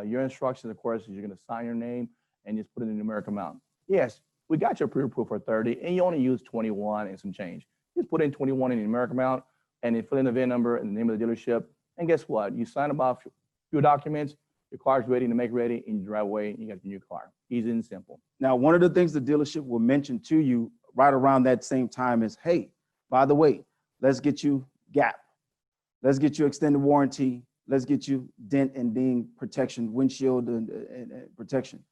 Your instructions, of course, is you're going to sign your name and just put in the numeric amount. Yes, we got your pre-approval for 30, and you only use 21 and some change. Just put in 21 in the numeric amount, and then fill in the VIN number and the name of the dealership. And guess what? You sign about a few documents, your car's ready to make ready, and you drive away, and you got your new car. Easy and simple. Now, one of the things the dealership will mention to you right around that same time is, hey, by the way, let's get you GAP. Let's get you extended warranty. Let's get you dent and ding protection, windshield and protection.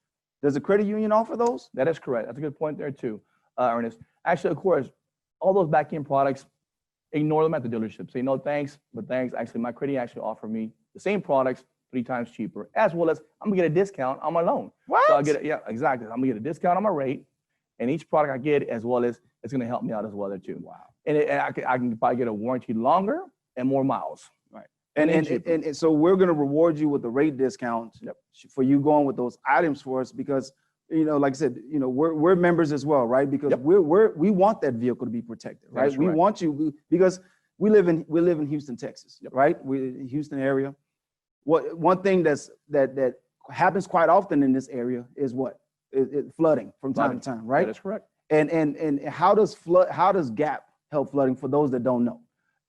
Does the credit union offer those? That is correct. That's a good point there too, Ernest. Actually, of course, all those back-end products, ignore them at the dealership. Say no thanks, but thanks. Actually, my credit actually offer me the same products 3 times cheaper, as well as I'm gonna get a discount on my loan. What? So yeah, exactly. I'm gonna get a discount on my rate, and each product I get, as well as it's gonna help me out as well there too. Wow. And I can probably get a warranty longer and more miles. Right. And so we're going to reward you with a rate discount for you going with those items for us because, like I said, we're members as well, right? Because we want that vehicle to be protected, right? We want you because we live in Houston, Texas, right? We're in the Houston area. One thing that happens quite often in this area is what? Flooding from time to time, right? That is correct. And how does GAP help flooding for those that don't know?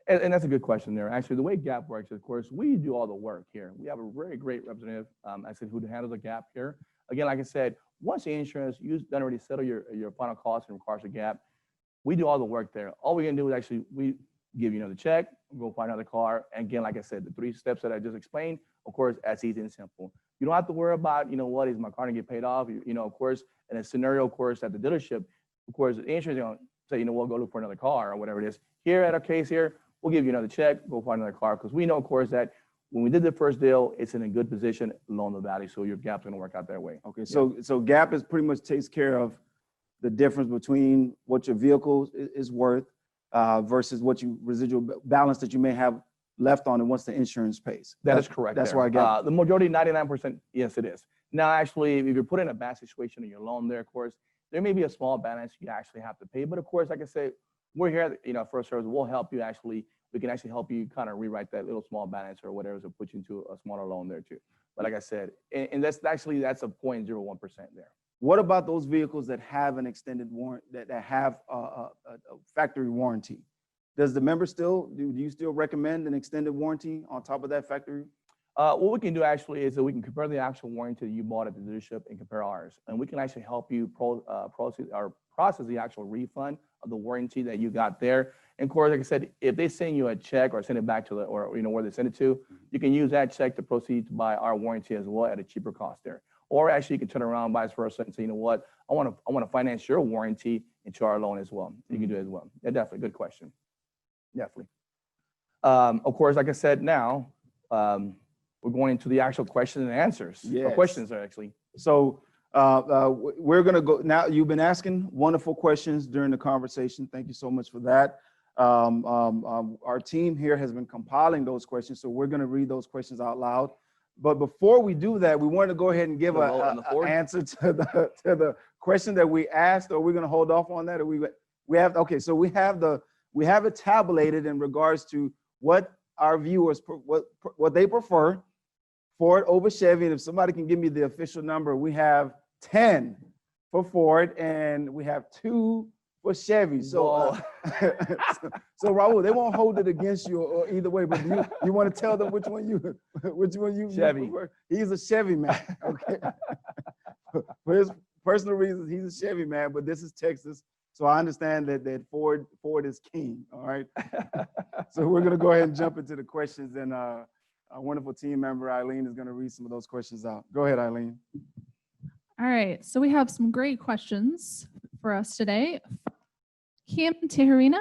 And that's a good question there. Actually, the way GAP works, of course, we do all the work here. We have a very great representative, who handles the GAP here. Again, like I said, once the insurance, you've done already settle your final cost in regards to GAP, we do all the work there. All we're gonna do is actually, we give you another check, go find another car. And again, like I said, the 3 steps that I just explained, of course, that's easy and simple. You don't have to worry about, what is my car gonna get paid off? Of course, in a scenario, of course, at the dealership, of course, the insurance is gonna say, we'll go look for another car or whatever it is. Here at our case here, we'll give you another check, go find another car, because we know, of course, that when we did the first deal, it's in a good position, loan the value, so your GAP's gonna work out that way. Okay, so GAP is pretty much takes care of the difference between what your vehicle is worth versus what you residual balance that you may have left on it once the insurance pays. That is correct. That's why I get the majority, 99%, yes, it is. Now, actually, if you're put in a bad situation in your loan there, of course, there may be a small balance you actually have to pay, but of course, like I said, we're here at First Service. We'll help you we can actually help you kind of rewrite that little small balance or whatever to put you into a smaller loan there too. But like I said, and that's a 0.01% there. What about those vehicles that have an extended warranty, that have a factory warranty? Does the member do you still recommend an extended warranty on top of that factory? What we can do actually is that we can compare the actual warranty that you bought at the dealership and compare ours. And we can actually help you process the actual refund of the warranty that you got there. And of course, like I said, if they send you a check or send it back to where they send it to, you can use that check to proceed to buy our warranty as well at a cheaper cost there. Or actually you can turn around vice versa and say, I want to finance your warranty into our loan as well. You can do it as well. Yeah, definitely. Good question. Definitely. Of course, like I said, now we're going into the actual questions and answers. Yes. Or questions are actually. So we're going to go now. You've been asking wonderful questions during the conversation. Thank you so much for that. Our team here has been compiling those questions, so we're going to read those questions out loud. But before we do that, we want to go ahead and give an answer to the question that we asked, or we're going to hold off on that, or okay, so we have it tabulated in regards to what our viewers, what they prefer, Ford over Chevy. And if somebody can give me the official number, we have 10 for Ford and we have 2 for Chevy. So, so Raoul, they won't hold it against you or either way, but you want to tell them which one you Chevy. prefer? He's a Chevy man, okay? For his personal reasons, he's a Chevy man, but this is Texas. So I understand that Ford is king, all right? So we're gonna go ahead and jump into the questions, and our wonderful team member, Eileen, is gonna read some of those questions out. Go ahead, Eileen. All right, so we have some great questions for us today. Kim Teherina,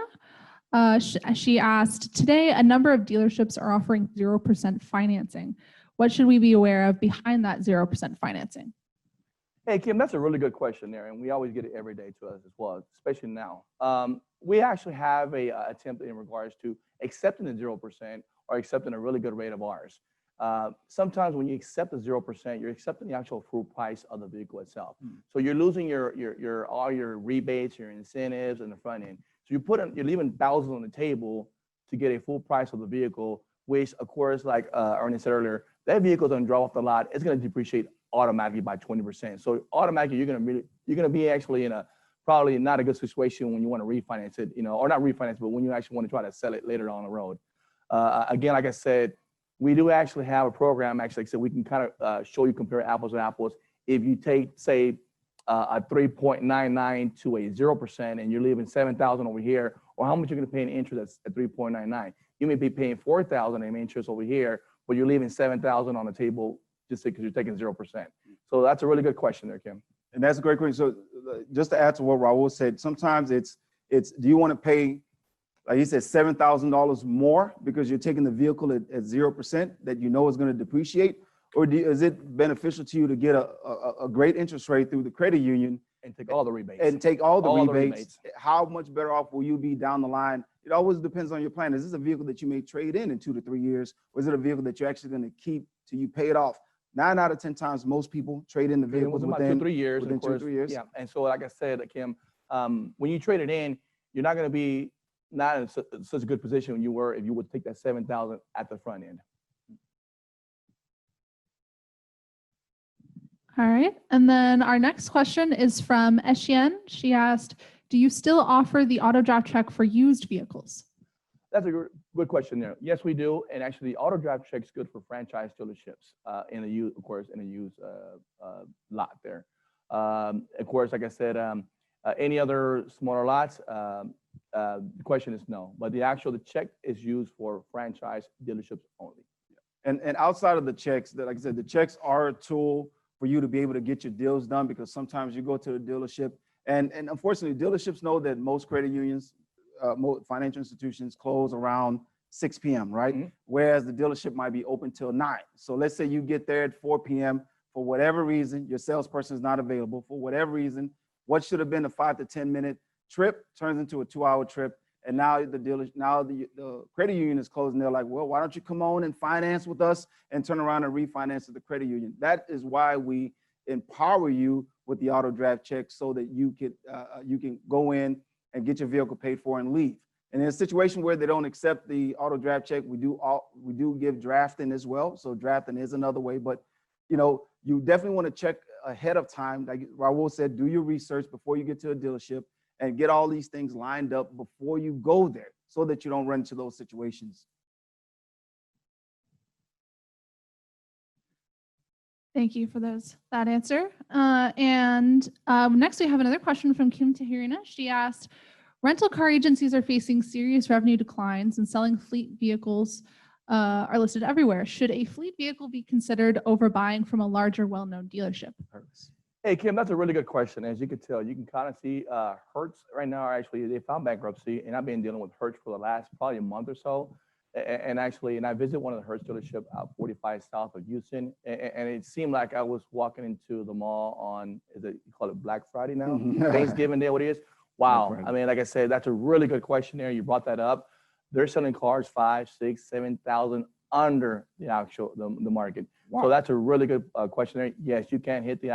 she asked, today a number of dealerships are offering 0% financing. What should we be aware of behind that 0% financing? Hey, Kim, that's a really good question there, and we always get it every day to us as well, especially now. We actually have a attempt in regards to accepting the 0% or accepting a really good rate of ours. Sometimes when you accept the 0%, you're accepting the actual full price of the vehicle itself. So you're losing all your rebates, your incentives, and the front end. So you're leaving thousands on the table to get a full price of the vehicle, which, of course, like Ernest said earlier, that vehicle is going to draw off the lot. It's going to depreciate automatically by 20%. So automatically, you're going to be actually in a probably not a good situation when you want to refinance it, or not refinance, but when you actually want to try to sell it later on the road. Again, like I said, we do actually have a program, actually, so we can kind of show you, compare apples to apples. If you take, say, a 3.99 to a 0%, and you're leaving $7,000 over here, or how much you're going to pay in interest at 3.99. You may be paying $4,000 in interest over here, but you're leaving $7,000 on the table just because you're taking 0%. So that's a really good question there, Kim. And that's a great question. So just to add to what Raoul said, sometimes it's do you want to pay, like he said, $7,000 more because you're taking the vehicle at 0% that you know is going to depreciate? Or is it beneficial to you to get a great interest rate through the credit union and take all the rebates? And take all the rebates. How much better off will you be down the line? It always depends on your plan. Is this a vehicle that you may trade in 2 to 3 years? Or is it a vehicle that you're actually going to keep till you pay it off? 9 out of 10 times, most people trade in the vehicle within 2 to 3 years. Within 2 to 3 years. Yeah, and so like I said, Kim, when you trade it in, you're not going to be not in such a good position when you were if you would take that $7,000 at the front end. All right, and then our next question is from Etienne. She asked, do you still offer the auto draft check for used vehicles? That's a good question there. Yes, we do. And actually, the auto draft check is good for franchise dealerships in a used, of course, in a used lot there. Of course, like I said, any other smaller lots, the question is no. But the check is used for franchise dealerships only. And outside of the checks, like I said, the checks are a tool for you to be able to get your deals done, because sometimes you go to the dealership and unfortunately dealerships know that most credit unions, most financial institutions close around 6 p.m., right? Mm-hmm. Whereas the dealership might be open till 9. So let's say you get there at 4 p.m. For whatever reason, your salesperson is not available. For whatever reason, what should have been a 5 to 10 minute trip turns into a 2-hour trip. And now the credit union is closed, and they're like, well, why don't you come on and finance with us and turn around and refinance with the credit union? That is why we empower you with the auto draft check, so that you can go in and get your vehicle paid for and leave. And in a situation where they don't accept the auto draft check, we do give drafting as well. So drafting is another way, but you definitely want to check ahead of time. Like Raoul said, do your research before you get to a dealership and get all these things lined up before you go there, so that you don't run into those situations. Thank you for that answer. And next we have another question from Kim Teherina. She asked, rental car agencies are facing serious revenue declines and selling fleet vehicles are listed everywhere. Should a fleet vehicle be considered overbuying from a larger, well-known dealership? Hey, Kim, that's a really good question. As you can tell, you can kind of see Hertz right now, actually, they filed bankruptcy, and I've been dealing with Hertz for the last probably a month or so. And I visited one of the Hertz dealership out 45 south of Houston, and it seemed like I was walking into the mall on, you call it Black Friday now? Thanksgiving Day, what it is? Wow. I mean, like I said, that's a really good question there. You brought that up. They're selling cars 5, 6, 7,000 under the market. Wow. So that's a really good question there. Yes, you can hit the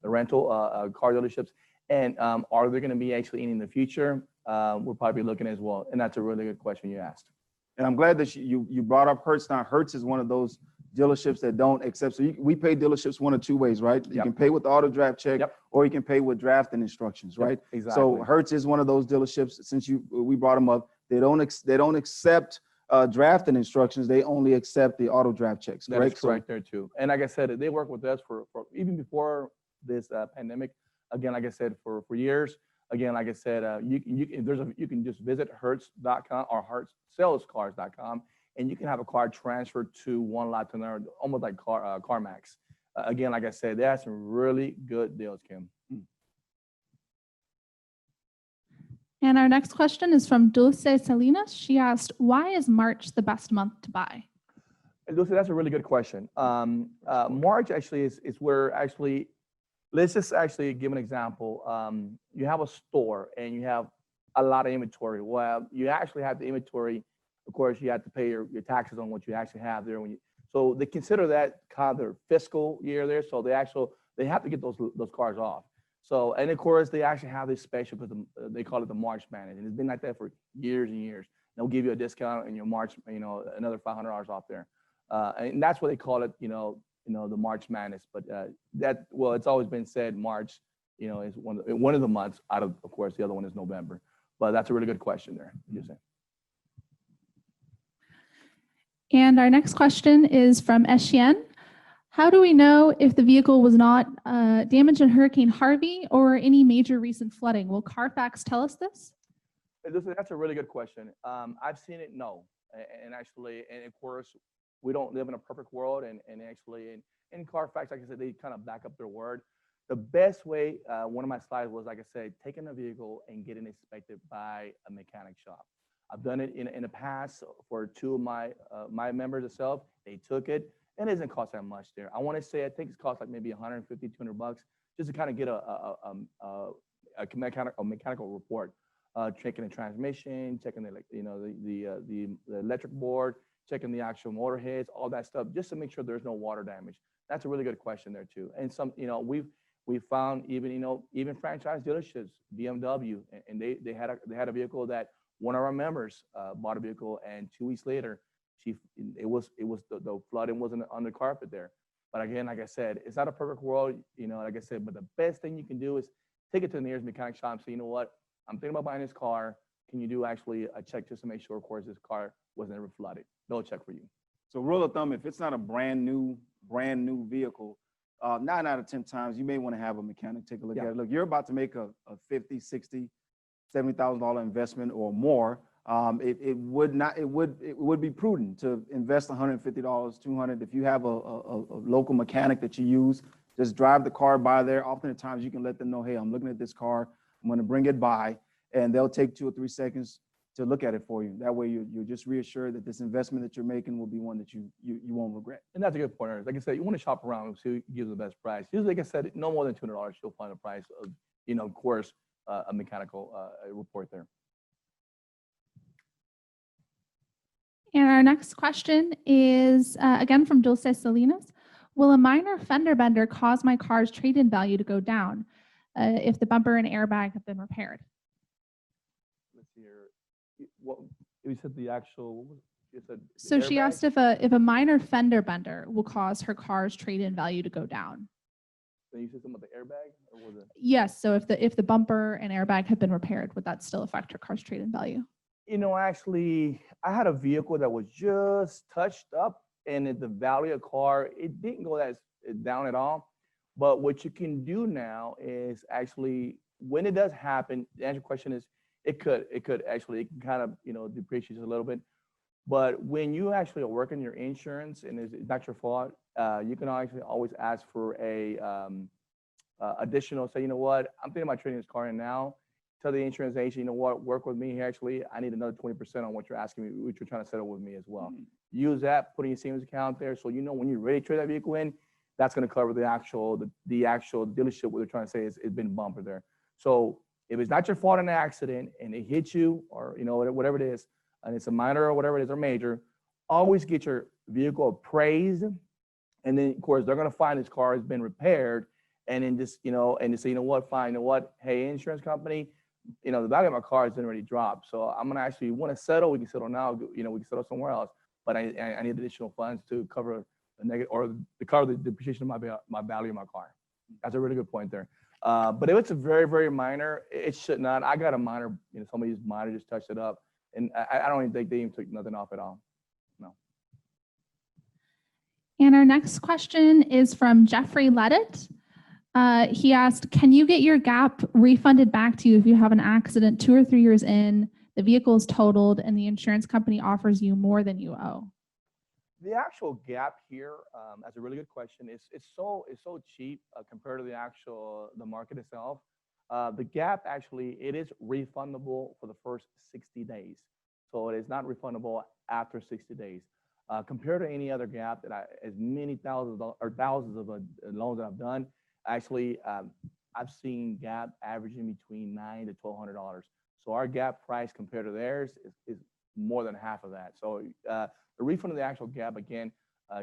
rental car dealerships. And are they going to be actually in the future? We're probably looking as well. And that's a really good question you asked. And I'm glad that you brought up Hertz. Now, Hertz is one of those dealerships that don't accept. So we pay dealerships one of two ways, right? You Yep. can pay with the auto draft check, Yep. or you can pay with drafting instructions, Yep, right? exactly. So Hertz is one of those dealerships. Since we brought them up, they don't accept drafting instructions. They only accept the auto draft checks. That Correct? is correct there too. And like I said, they work with us for even before this pandemic. Again, like I said, for years. Again, like I said, you can just visit hertz.com or hertzsalescars.com, and you can have a car transferred to one lot to another, almost like CarMax. Again, like I said, they have some really good deals, Kim. And our next question is from Dulce Salinas. She asked, why is March the best month to buy? Lucy, that's a really good question. March actually is where actually, let's just actually give an example. You have a store and you have a lot of inventory. Well, you actually have the inventory. Of course, you have to pay your taxes on what you actually have there. So they consider that kind of their fiscal year there. So they have to get those cars off. So, and of course, they actually have this special because they call it the March Madness, and it's been like that for years and years. They'll give you a discount in your March, another $500 off there, and that's what they call it, the March Madness. But it's always been said March, is one of the months out of course, the other one is November. But that's a really good question there. You say. And our next question is from Etienne. How do we know if the vehicle was not damaged in Hurricane Harvey or any major recent flooding? Will Carfax tell us this? That's a really good question. I've seen it, no. And actually, and of course, we don't live in a perfect world. And actually, in Carfax, like I said, they kind of back up their word. The best way, one of my slides was, like I said, taking a vehicle and getting it inspected by a mechanic shop. I've done it in the past for two of my members itself. They took it. And it doesn't cost that much there. I want to say, I think it's cost like maybe $150, $200 just to kind of get a mechanical report, checking the transmission, checking the electric board, checking the actual motor heads, all that stuff, just to make sure there's no water damage. That's a really good question there too. And some, we've found even franchise dealerships, BMW, and they had a vehicle that one of our members bought a vehicle, and 2 weeks later, the flooding wasn't on the carpet there. But again, like I said, it's not a perfect world, like I said, but the best thing you can do is take it to the nearest mechanic shop and say, you know what, I'm thinking about buying this car. Can you do actually a check just to make sure, of course, this car was never flooded? They'll check for you. So rule of thumb, if it's not a brand new vehicle, 9 out of 10 times, you may want to have a mechanic take a look at it. Look, you're about to make a $50,000, $60,000, $70,000 investment or more. It would be prudent to invest $150, $200. If you have a local mechanic that you use, just drive the car by there. Oftentimes you can let them know, hey, I'm looking at this car. I'm going to bring it by, and they'll take 2 or 3 seconds to look at it for you. That way you're just reassured that this investment that you're making will be one that you won't regret. And that's a good point, Ernest. Like I said, you want to shop around and see who gives the best price. Usually, like I said, no more than $200, you'll find a price of, of course, a mechanical report there. And our next question is, again, from Dulce Salinas. Will a minor fender bender cause my car's trade-in value to go down if the bumper and airbag have been repaired? Let's see here. What you said the actual, you said the So she airbag? asked if a minor fender bender will cause her car's trade-in value to go down. Then you said something about the airbag? Or was it? Yes, so if the bumper and airbag have been repaired, would that still affect her car's trade-in value? Actually, I had a vehicle that was just touched up, and the value of the car, it didn't go that down at all. But what you can do now is actually, when it does happen, the answer to your question is, it can kind of, depreciate a little bit. But when you actually are working your insurance and it's not your fault, you can actually always ask for a additional, say, you know what, I'm thinking about trading this car in now. Tell the insurance agent, you know what, work with me here. Actually, I need another 20% on what you're asking me, what you're trying to settle with me as well. Use that, put in your savings account there. So, when you're ready to trade that vehicle in, that's going to cover the actual dealership, what they're trying to say is it's been bumper there. So if it's not your fault in an accident and it hits you or, whatever it is, and it's a minor or whatever it is or major, always get your vehicle appraised. And then, of course, they're going to find this car has been repaired. and then just, and just say, what, fine, what, hey, insurance company, the value of my car has already dropped. So I'm gonna actually want to settle. We can settle now. We can settle somewhere else. But I need additional funds to cover the negative or to cover the depreciation of my value of my car. That's a really good point there. But if it's a very, very minor, it should not. I got a minor, somebody's minor just touched it up, and I don't even think they even took nothing off at all. No. And our next question is from Jeffrey Leddit. He asked, can you get your gap refunded back to you if you have an accident 2 or 3 years in, the vehicle is totaled, and the insurance company offers you more than you owe? The actual gap here, that's a really good question. It's so cheap compared to the market itself. The gap actually, it is refundable for the first 60 days. So it is not refundable after 60 days. Compared to any other gap as many thousands of loans that I've done, actually, I've seen gap averaging between $900 to $1,200. So our gap price compared to theirs is more than half of that. So the refund of the actual gap, again,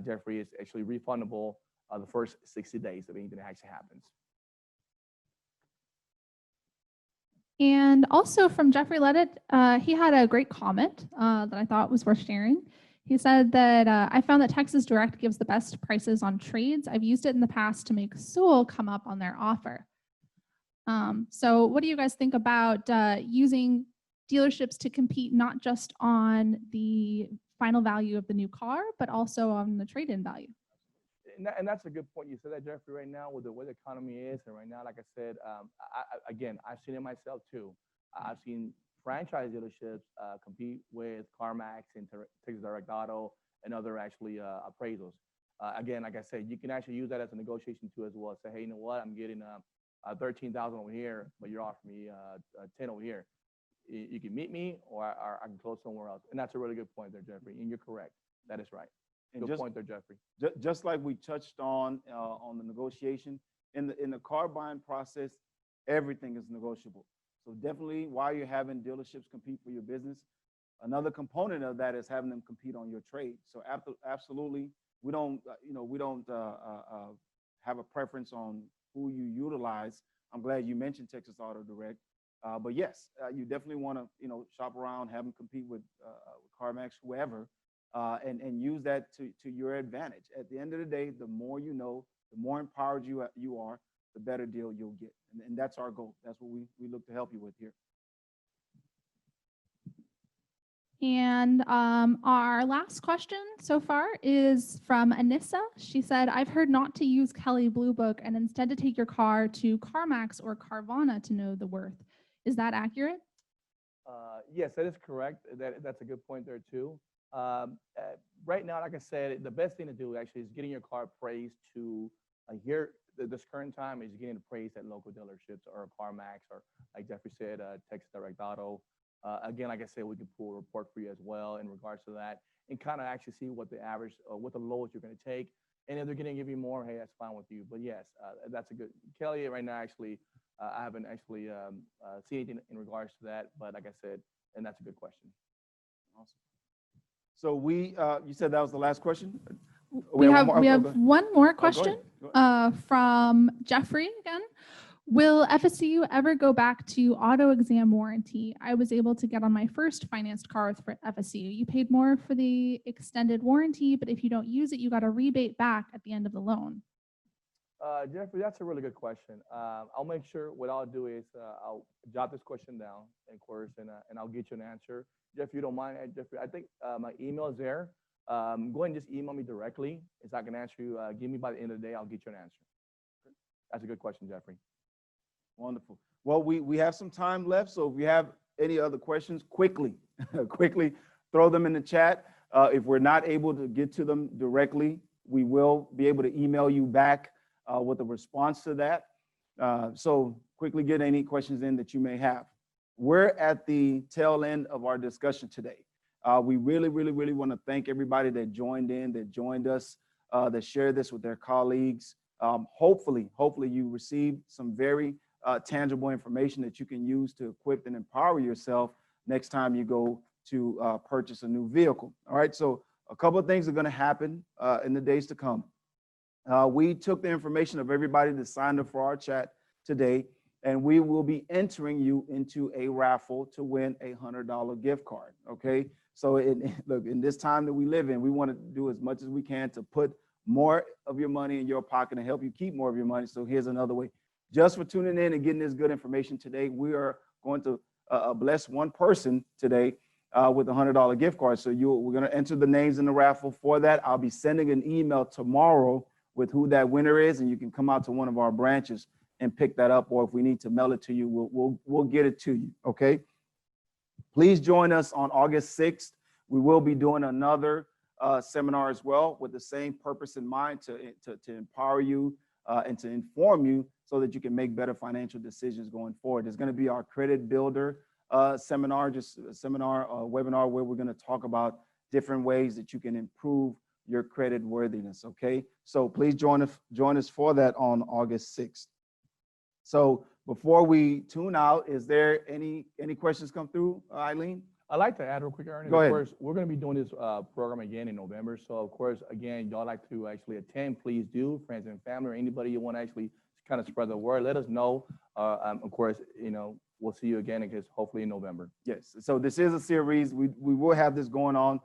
Jeffrey, is actually refundable the first 60 days if anything actually happens. And also from Jeffrey Leddit, he had a great comment that I thought was worth sharing. He said that I found that Texas Direct gives the best prices on trades. I've used it in the past to make Sewell come up on their offer. So what do you guys think about using dealerships to compete not just on the final value of the new car, but also on the trade-in value? And that's a good point. You said that, Jeffrey, right now with the way the economy is, and right now, like I said, again, I've seen it myself too. I've seen franchise dealerships compete with CarMax and Texas Direct Auto and other actually appraisals. Again, like I said, you can actually use that as a negotiation tool as well. Say, hey, you know what? I'm getting 13,000 over here, but you're offering me 10 over here. You can meet me, or I can close somewhere else. And that's a really good point there, Jeffrey. And you're correct. That is right. Good point there, Jeffrey. Just like we touched on the negotiation in the car buying process, everything is negotiable. So definitely, while you're having dealerships compete for your business, another component of that is having them compete on your trade. So absolutely, we don't have a preference on who you utilize. I'm glad you mentioned Texas Auto Direct. But yes, you definitely want to shop around, have them compete with CarMax, whoever, and use that to your advantage. At the end of the day, the more you know, the more empowered you are, the better deal you'll get. And that's our goal. That's what we look to help you with here. And our last question so far is from Anissa. She said, I've heard not to use Kelley Blue Book and instead to take your car to CarMax or Carvana to know the worth. Is that accurate? Yes, that is correct. That's a good point there too. Right now, like I said, the best thing to do actually is getting your car appraised to here. This current time is getting appraised at local dealerships or CarMax or, like Jeffrey said, Texas Direct Auto. Again, like I said, we can pull a report for you as well in regards to that and kind of actually see what the average or what the lowest you're going to take. And if they're going to give you more, hey, that's fine with you. But yes, that's a good. Kelley right now, actually, I haven't actually seen anything in regards to that. But like I said, and that's a good question. Awesome. So you said that was the last question? We have one more question from Jeffrey again. Will FSCU ever go back to auto exam warranty? I was able to get on my first financed car with FSCU. You paid more for the extended warranty, but if you don't use it, you got a rebate back at the end of the loan. Jeffrey, that's a really good question. I'll make sure what I'll do is I'll jot this question down, of course, and I'll get you an answer. Jeff, if you don't mind, Jeffrey, I think my email is there. Go ahead and just email me directly. If I can answer you, give me by the end of the day, I'll get you an answer. That's a good question, Jeffrey. Wonderful. Well, we have some time left, so if you have any other questions, quickly throw them in the chat. If we're not able to get to them directly, we will be able to email you back with a response to that. So quickly get any questions in that you may have. We're at the tail end of our discussion today. We really want to thank everybody that joined in, that joined us, that shared this with their colleagues. Hopefully you received some very tangible information that you can use to equip and empower yourself next time you go to purchase a new vehicle. All right, so a couple of things are going to happen in the days to come. We took the information of everybody that signed up for our chat today, and we will be entering you into a raffle to win a $100 gift card. Okay. So look, in this time that we live in, we want to do as much as we can to put more of your money in your pocket and help you keep more of your money. So here's another way. Just for tuning in and getting this good information today, we are going to bless one person today with a $100 gift card. So we're going to enter the names in the raffle for that. I'll be sending an email tomorrow with who that winner is, and you can come out to one of our branches and pick that up, or if we need to mail it to you, we'll get it to you. Okay. Please join us on August 6th. We will be doing another seminar as well with the same purpose in mind to empower you and to inform you so that you can make better financial decisions going forward. It's going to be our credit builder seminar, webinar where we're going to talk about different ways that you can improve your credit worthiness. Okay, so please join us for that on August 6th. So before we tune out, is there any questions come through, Eileen? I'd like to add real quick, Ernest. Go ahead. Of course, we're going to be doing this program again in November. So, of course, again, y'all like to actually attend, please do. Friends and family or anybody you want to actually kind of spread the word, let us know. Of course, we'll see you again, I guess, hopefully in November. Yes. So this is a series. We will have this going on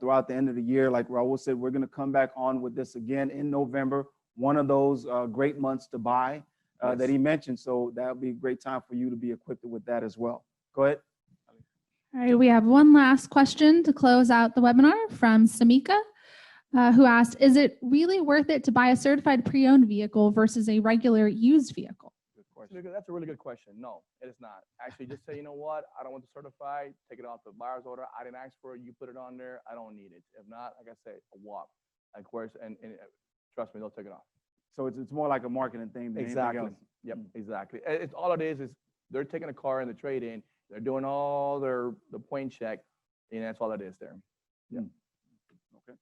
throughout the end of the year. Like Raoul said, we're going to come back on with this again in November, one of those great months to buy that he mentioned. So that'll be a great time for you to be equipped with that as well. Go ahead. All right, we have one last question to close out the webinar from Samika, who asked, is it really worth it to buy a certified pre-owned vehicle versus a regular used vehicle? Good question. That's a really good question. No, it is not. Actually, just say, you know what? I don't want the certified. Take it off the buyer's order. I didn't ask for it. You put it on there. I don't need it. If not, like I said, a walk. Of course, and trust me, they'll take it off. So it's more like a marketing thing than anything else. Yep, exactly. It's all it is they're taking a car in the trade-in. They're doing all the point check, and that's all it is there. Yeah. Okay.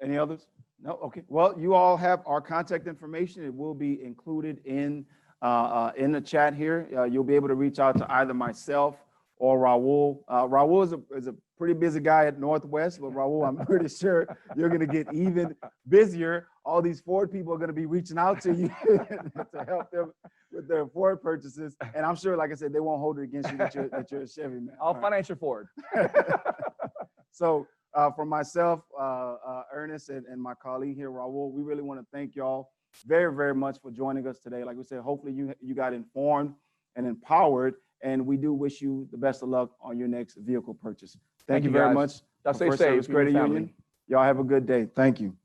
Any others? No. Okay. Well, you all have our contact information. It will be included in the chat here. You'll be able to reach out to either myself or Raoul. Raoul is a pretty busy guy at Northwest, but Raoul, I'm pretty sure you're going to get even busier. All these Ford people are going to be reaching out to you to help them with their Ford purchases. And I'm sure, like I said, they won't hold it against you that you're a Chevy man. I'll finance your Ford. So for myself, Ernest, and my colleague here, Raoul, we really want to thank y'all very, very much for joining us today. Like we said, hopefully you got informed and empowered, and we do wish you the best of luck on your next vehicle purchase. Thank you very much. Stay First safe. Service Credit Family. Union. Y'all have a good day. Thank you.